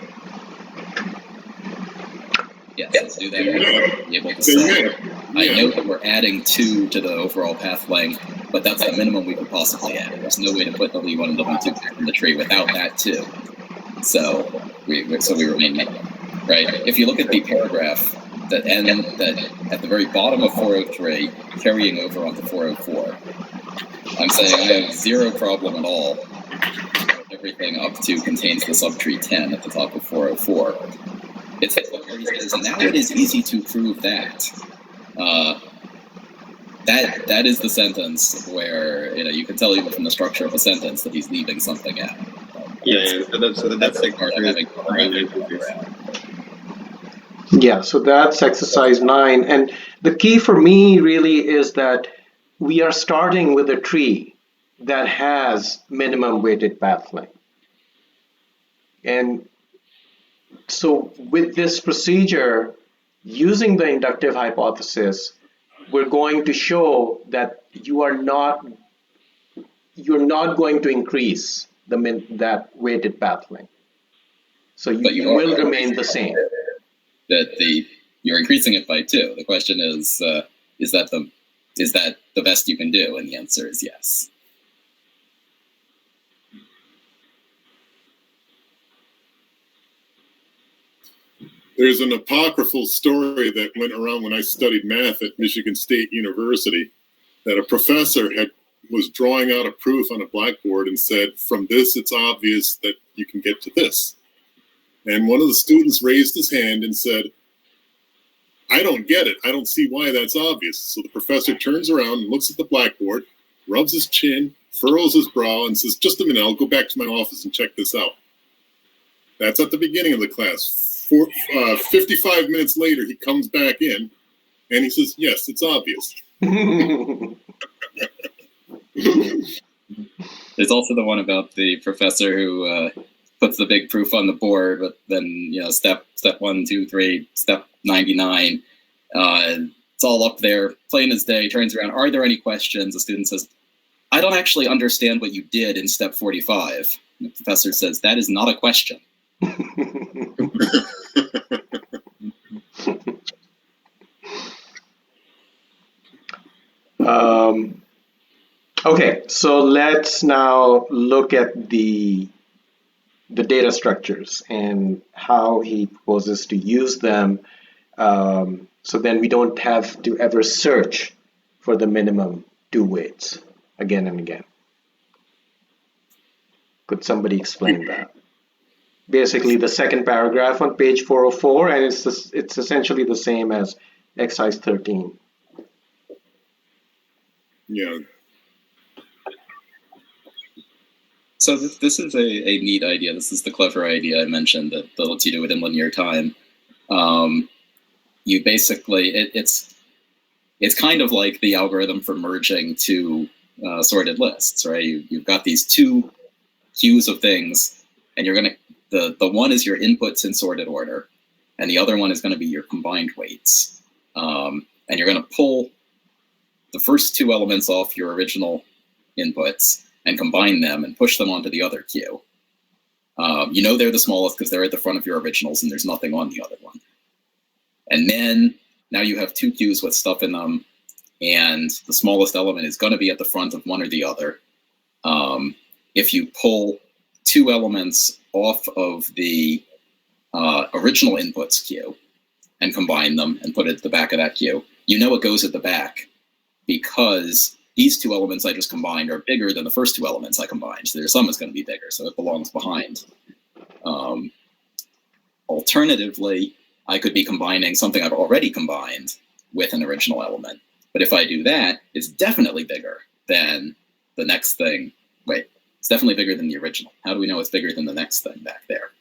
Yes, let's do that. Be able to say, I know that we're adding 2 to the overall path length, but that's the minimum we could possibly add. There's no way to put W1 and W2 in the tree without that 2. So we remain minimum, right? If you look at the paragraph that at the very bottom of 403, carrying over onto 404, I'm saying I have 0 problem at all. Everything up to contains the subtree 10 at the top of 404. It says, now it is easy to prove that. That is the sentence where you can tell even from the structure of a sentence that he's leaving something out. So that's like part of having. Yeah, so that's exercise 9. And the key for me really is that we are starting with a tree that has minimum weighted path length. And so with this procedure, using the inductive hypothesis, we're going to show that you're not going to increase that weighted path length. So you will remain the same. That you're increasing it by 2. The question is that the best you can do? And the answer is yes. There's an apocryphal story that went around when I studied math at Michigan State University, that a professor was drawing out a proof on a blackboard and said, from this, it's obvious that you can get to this. And one of the students raised his hand and said, I don't get it. I don't see why that's obvious. So the professor turns around and looks at the blackboard, rubs his chin, furrows his brow, and says, just a minute, I'll go back to my office and check this out. That's at the beginning of the class. 55 minutes later, he comes back in and he says, yes, it's obvious. There's also the one about the professor who puts the big proof on the board, but then, step 1, 2, 3, step 99. It's all up there, plain as day, turns around. Are there any questions? The student says, I don't actually understand what you did in step 45. And the professor says, that is not a question. Okay, so let's now look at the data structures and how he proposes to use them, so then we don't have to ever search for the minimum 2 weights again and again. Could somebody explain that? basically the second paragraph on page 404, and it's essentially the same as exercise 13. Yeah. So this is a neat idea. This is the clever idea I mentioned that lets you do it in linear time. You basically, it's kind of like the algorithm for merging two sorted lists, right? You've got these two queues of things, and you're going to, the one is your inputs in sorted order, and the other one is going to be your combined weights. And you're going to pull the first two elements off your original inputs and combine them and push them onto the other queue. You know they're the smallest because they're at the front of your originals and there's nothing on the other one. And then now you have two queues with stuff in them, and the smallest element is going to be at the front of one or the other. If you pull two elements off of the original inputs queue and combine them and put it at the back of that queue, you know it goes at the back because these two elements I just combined are bigger than the first two elements I combined. So their sum is going to be bigger, so it belongs behind. Alternatively, I could be combining something I've already combined with an original element. But if I do that, it's definitely bigger than the next thing. Wait, it's definitely bigger than the original. How do we know it's bigger than the next thing back there?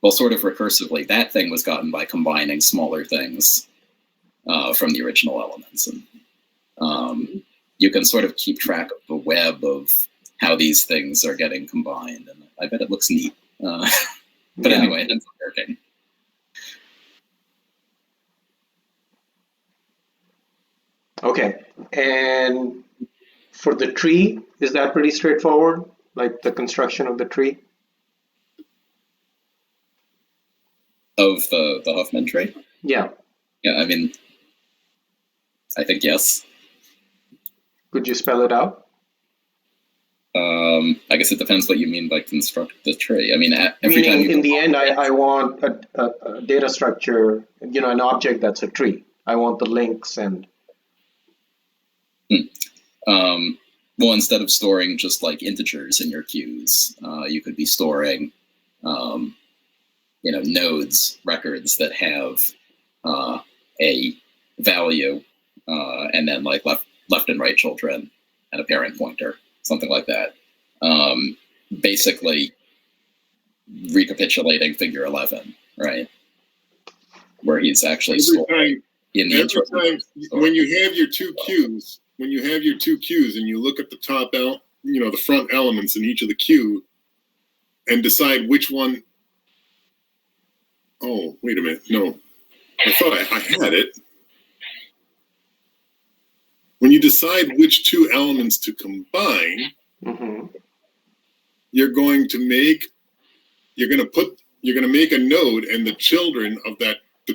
Well, sort of recursively, that thing was gotten by combining smaller things from the original elements. And you can sort of keep track of the web of how these things are getting combined. And I bet it looks neat. But anyway, it ends up working. Okay, and for the tree, is that pretty straightforward? Like the construction of the tree? Of the Huffman tree? Yeah. Yeah, I mean, I think yes. Could you spell it out? I guess it depends what you mean by construct the tree. I mean, every time in the end, I want a data structure, an object that's a tree. I want the links and... Well, instead of storing just like integers in your queues, you could be storing, nodes, records that have a value, and then like left and right children and a parent pointer, something like that. Basically recapitulating figure 11, right? Where he's actually storing in the every time when you have your two queues, and you look at the top the front elements in each of the queue and decide which one. Oh, wait a minute. No, I thought I had it. When you decide which two elements to combine, you're going to make a node, and the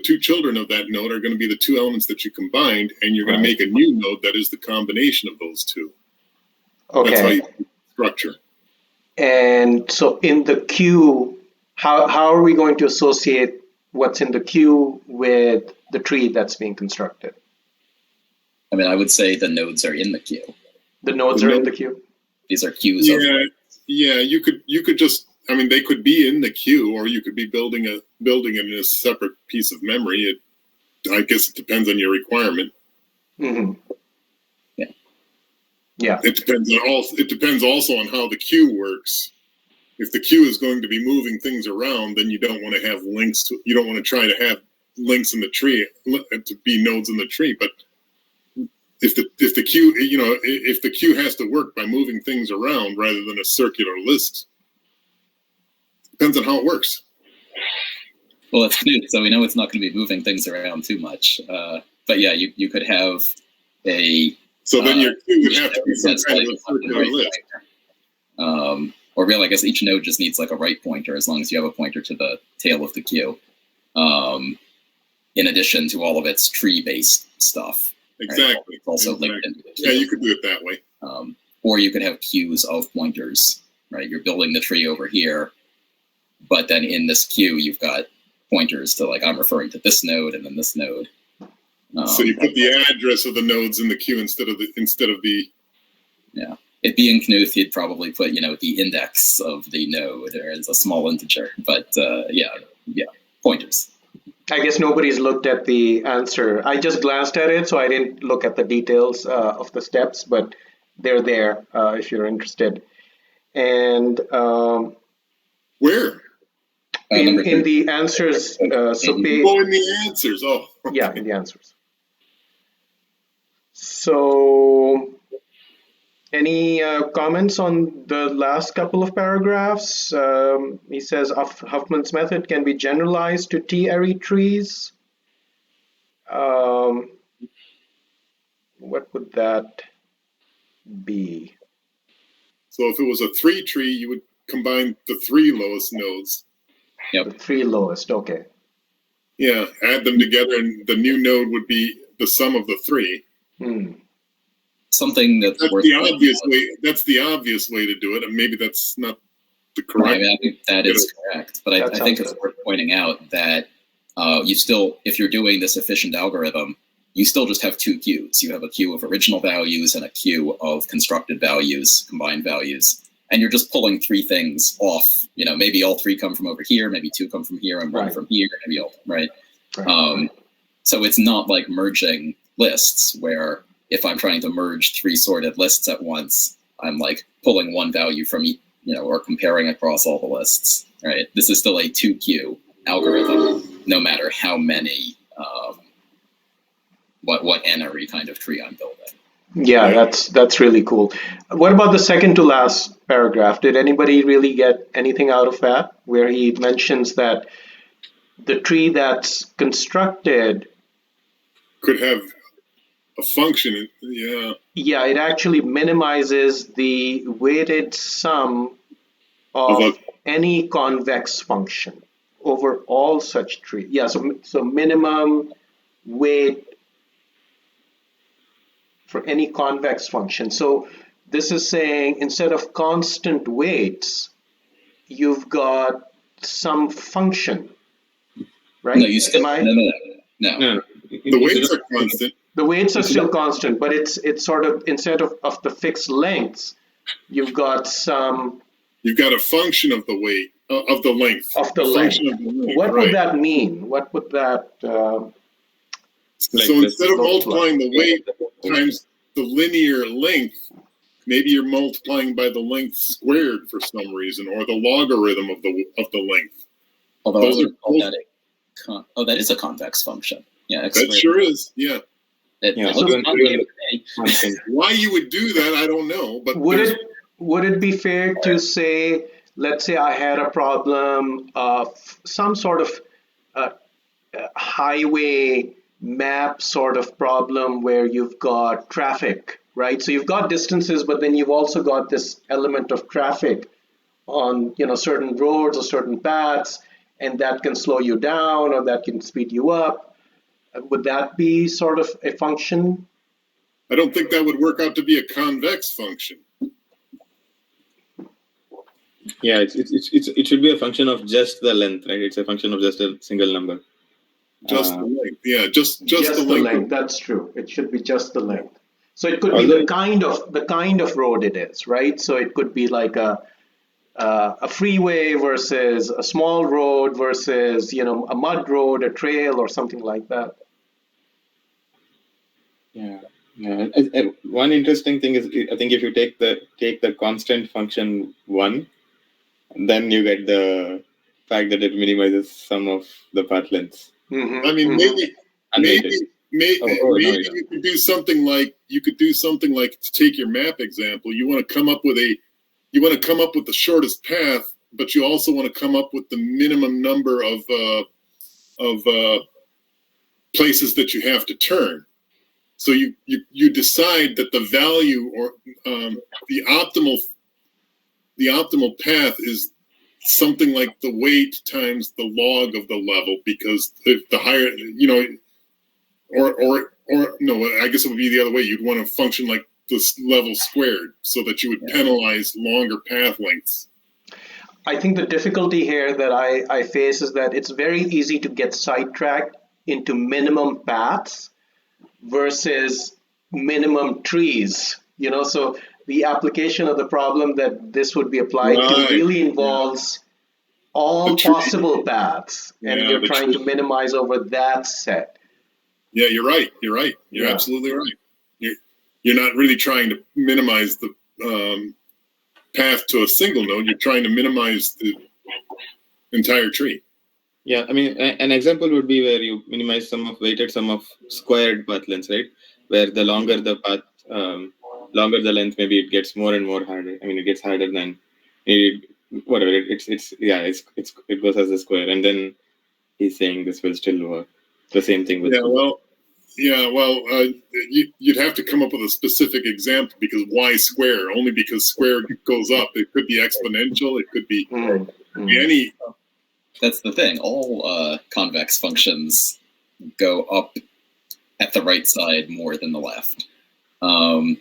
two children of that node are going to be the two elements that you combined, and you're going to make a new node that is the combination of those two. Okay. That's how you structure. And so in the queue, how are we going to associate what's in the queue with the tree that's being constructed? I mean, I would say the nodes are in the queue. The nodes are in the queue? These are queues. Yeah, you could just, they could be in the queue, or you could be building it in a separate piece of memory. I guess it depends on your requirement. Yeah. It depends also on how the queue works. If the queue is going to be moving things around, then you don't want to have links you don't want to try to have links in the tree to be nodes in the tree. But if the queue has to work by moving things around rather than a circular list, depends on how it works. Well, it's Knuth, so we know it's not going to be moving things around too much. But yeah, you could have a... So then your queue would have to be some kind of a circular list. Or really, I guess each node just needs like a right pointer, as long as you have a pointer to the tail of the queue. In addition to all of its tree-based stuff. Exactly. Right? It's also linked into the queue. Yeah, you could do it that way. Or you could have queues of pointers, right? You're building the tree over here, but then in this queue, you've got pointers to like, I'm referring to this node and then this node. So you put the address of the nodes in the queue instead of the. Yeah. it being Knuth, he'd probably put, the index of the node as a small integer. But yeah, pointers. I guess nobody's looked at the answer. I just glanced at it, so I didn't look at the details of the steps, but they're there if you're interested. And where? In the answers, in the answers. Oh, okay. Yeah, in the answers. So, any comments on the last couple of paragraphs? He says Huffman's method can be generalized to t-ary trees. What would that be? So if it was a 3 tree, you would combine the 3 lowest nodes. Yep. The 3 lowest, okay. Yeah, add them together, and the new node would be the sum of the 3. Something that's the obvious way. That's the obvious way to do it, and maybe that's not the correct. I think that is correct, but I think it's worth pointing out that you still, if you're doing this efficient algorithm, you still just have 2 queues. You have a queue of original values and a queue of constructed values, combined values, and you're just pulling 3 things off. Maybe all 3 come from over here, maybe 2 come from here, and 1 from here, maybe all, right? So it's not like merging lists where if I'm trying to merge 3 sorted lists at once, I'm like pulling 1 value from each, or comparing across all the lists, right? This is still a 2-queue algorithm, no matter how many, what n-ary kind of tree I'm building. Yeah, that's really cool. What about the second to last paragraph? Did anybody really get anything out of that, where he mentions that the tree that's constructed could have a function? Yeah. Yeah, it actually minimizes the weighted sum of any convex function over all such trees. Yeah, so minimum weight for any convex function. So this is saying instead of constant weights, you've got some function, right? No, you still no. The weights are constant. The weights are still constant, but it's sort of, instead of the fixed lengths, you've got some. You've got a function of the weight of the length. Of the length. What would that mean? What would that? So instead of multiplying the weight times the linear length, maybe you're multiplying by the length squared for some reason, or the logarithm of the length. Although that is a convex function. Yeah, that sure is. Yeah. Why you would do that, I don't know. But would it be fair to say, let's say I had a problem of some sort of highway map sort of problem where you've got traffic, right? So you've got distances, but then you've also got this element of traffic on certain roads or certain paths, and that can slow you down or that can speed you up. Would that be sort of a function? I don't think that would work out to be a convex function. Yeah, it should be a function of just the length, right? It's a function of just a single number. Just the length, yeah, just the length. That's true. It should be just the length. So it could be the kind of road it is, right? So it could be like a freeway versus a small road versus a mud road, a trail, or something like that. Yeah. One interesting thing is, I think if you take the constant function 1, then you get the fact that it minimizes some of the path lengths. Mm-hmm. I mean, maybe you could do something like to take your map example. You want to come up with the shortest path, but you also want to come up with the minimum number of places that you have to turn. So you decide that the value or the optimal path is something like the weight times the log of the level, because if the higher, or no, I guess it would be the other way. You'd want to function like this level squared, so that you would penalize longer path lengths. I think the difficulty here that I face is that it's very easy to get sidetracked into minimum paths versus minimum trees. So the application of the problem that this would be applied Right. to really involves all The tree. possible paths, and Yeah, you're the trying to tree. minimize over that set. Yeah, you're right. You're right. You're Yeah. absolutely right. You're not really trying to minimize the path to a single node. You're trying to minimize the entire tree. Yeah, I mean, an example would be where you minimize sum of weighted sum of squared path lengths, right? Where the longer the path, longer the length, maybe it gets more and more harder. I mean, it gets harder than whatever. It goes as a square, and then he's saying this will still work. The same thing with you'd have to come up with a specific example because why square? Only because square goes up. It could be exponential. It could be any. That's the thing. All convex functions go up at the right side more than the left. I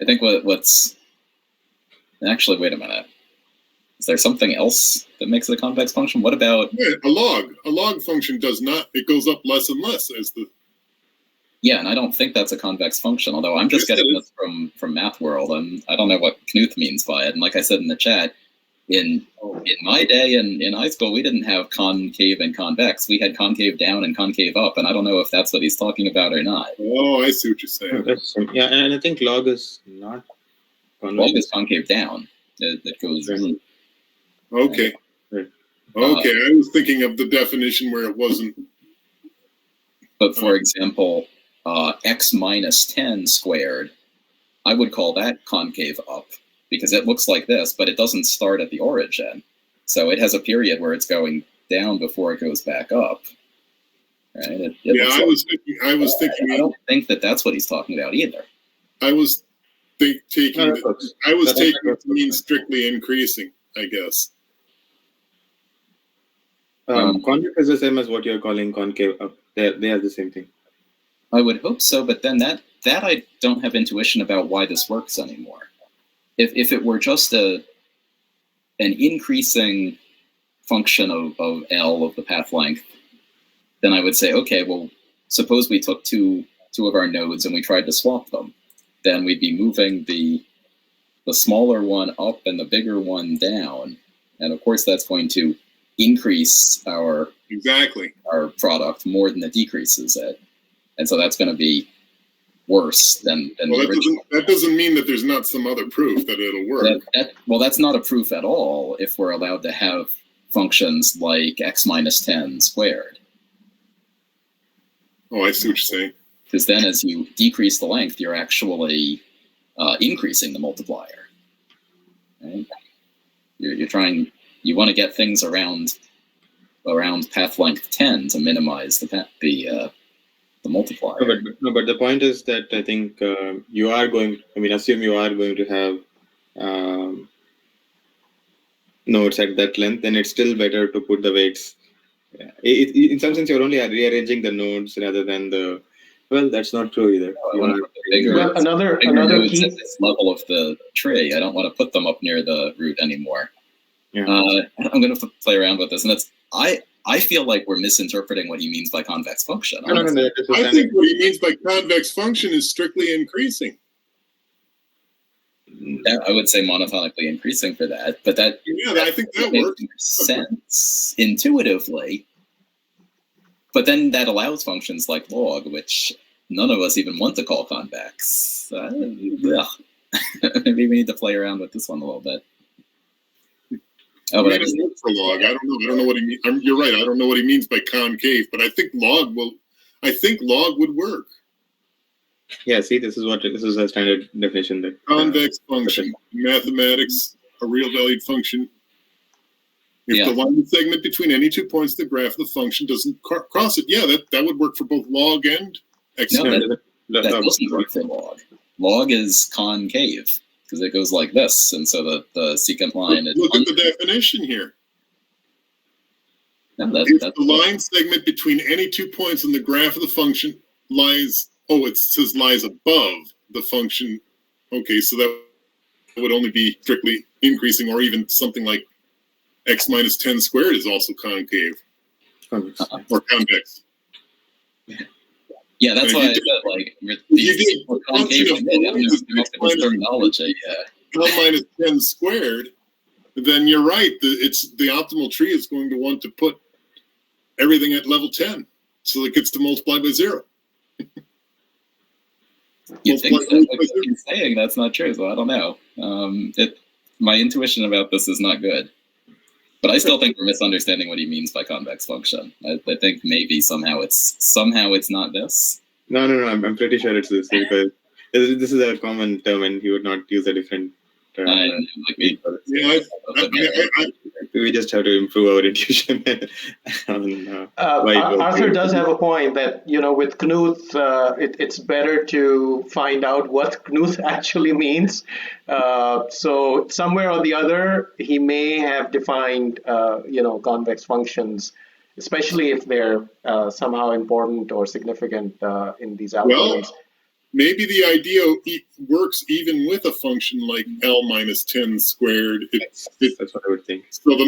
think what's actually, wait a minute. Is there something else that makes it a convex function? What about a log? A log function does not. It goes up less and less as the. Yeah, and I don't think that's a convex function. Although I'm just getting this from Math World, and I don't know what Knuth means by it. And like I said in the chat, in my day in high school, we didn't have concave and convex. We had concave down and concave up, and I don't know if that's what he's talking about or not. Oh, I see what you're saying. Yeah, and I think log is not convex. Log is concave down. It goes. Okay. Okay, I was thinking of the definition where it wasn't. But for example, x minus 10 squared, I would call that concave up because it looks like this, but it doesn't start at the origin. So it has a period where it's going down before it goes back up. Right? I was thinking. I don't think that that's what he's talking about either. I was taking it to mean strictly increasing, I guess. Concave is the same as what you're calling concave up. They are the same thing. I would hope so, but then that I don't have intuition about why this works anymore. If it were just an increasing function of L of the path length, then I would say, okay, well, suppose we took two of our nodes and we tried to swap them. Then we'd be moving the smaller one up and the bigger one down. And of course, that's going to increase our product more than it decreases it. And so that's going to be worse than the original. That doesn't mean that there's not some other proof that it'll work. Well, that's not a proof at all if we're allowed to have functions like x minus 10 squared. Oh, I see what you're saying. Because then as you decrease the length, you're actually increasing the multiplier. Right? You want to get things around path length 10 to minimize the multiplier. But the point is that I think assume you are going to have nodes at that length, then it's still better to put the weights. In some sense, you're only rearranging the nodes rather than the. Well, that's not true either. Another key at this level of the tree. I don't want to put them up near the root anymore. Yeah. I'm going to play around with this, and I feel like we're misinterpreting what he means by convex function. I think what he means by convex function is strictly increasing. I would say monotonically increasing for that, but I think that works. Sense intuitively. But then that allows functions like log, which none of us even want to call convex. Maybe we need to play around with this one a little bit. For log. I don't know what he means. You're right. I don't know what he means by concave, but I think log would work. Yeah. See, this is a standard definition there. Convex function, mathematics, a real valued function. If the line segment between any 2 points of the graph of the function doesn't cross it, that would work for both log and x. No, that doesn't work for log. Log is concave because it goes like this, and so the secant line is. Look at the definition here. No, if the line segment between any 2 points in the graph of the function lies above the function. Okay, so that would only be strictly increasing, or even something like x minus 10 squared is also concave or convex. Yeah, that's If why you I did- said, like, you these did concave function of they have minus multiple terminology. Yeah. L minus 10 squared, then you're right. The optimal tree is going to want to put everything at level 10. So it gets to multiply by 0. You think so? Like, you're saying that's not true, so I don't know. My intuition about this is not good. But I still think we're misunderstanding what he means by convex function. I think maybe somehow it's not this. No. I'm pretty sure it's this, because this is a common term, and he would not use a different. We just have to improve our intuition. Arthur does have a point that, with Knuth, it's better to find out what Knuth actually means. So somewhere or the other, he may have defined, convex functions, especially if they're somehow important or significant in these algorithms. Well, maybe the idea works even with a function like L minus 10 squared. That's what I would think. So the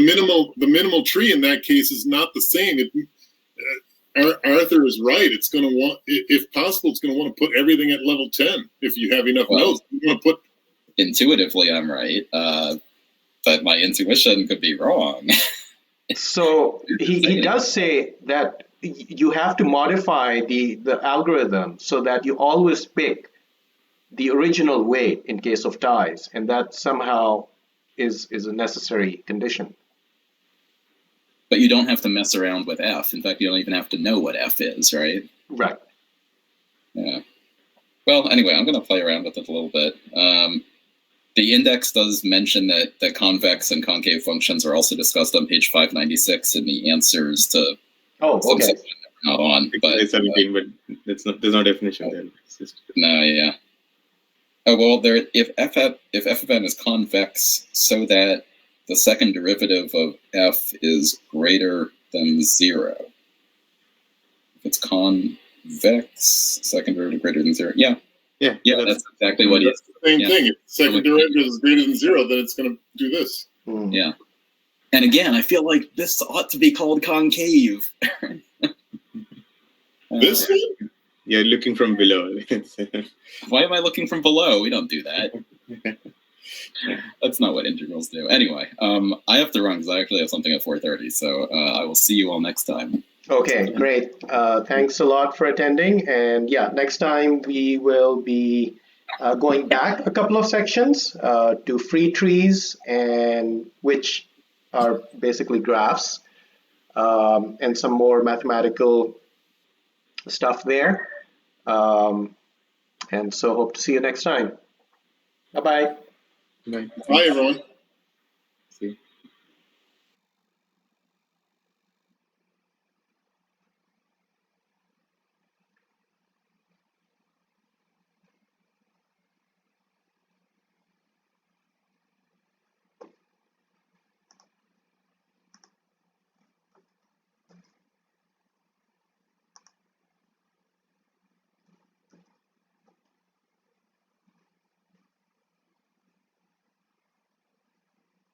minimal tree in that case is not the same. Arthur is right. It's going to want, if possible, it's going to want to put everything at level 10 if you have enough nodes. You want to put. Intuitively, I'm right, but my intuition could be wrong. So he does say that you have to modify the algorithm so that you always pick the original weight in case of ties, and that somehow is a necessary condition. But you don't have to mess around with f. In fact, you don't even have to know what f is, right? Right. Yeah. Well, anyway, I'm going to play around with it a little bit. The index does mention that convex and concave functions are also discussed on page 596 in the answers to. Oh, okay. Not on, but it's 17, but there's no definition there. It's just, no, yeah. Oh well, if f of n is convex, so that the second derivative of f is greater than 0. If it's convex, second derivative greater than 0. Yeah, that's exactly what it is. Same thing. If the second derivative is greater than 0, then it's going to do this. Yeah. And again, I feel like this ought to be called concave. This one? You're looking from below. Why am I looking from below? We don't do that. That's not what integrals do. Anyway, I have to run because I actually have something at 4:30, so I will see you all next time. Okay, great. Thanks a lot for attending. And yeah, next time we will be going back a couple of sections to free trees, and which are basically graphs, and some more mathematical stuff there. And so hope to see you next time. Bye-bye. Bye. Bye, everyone.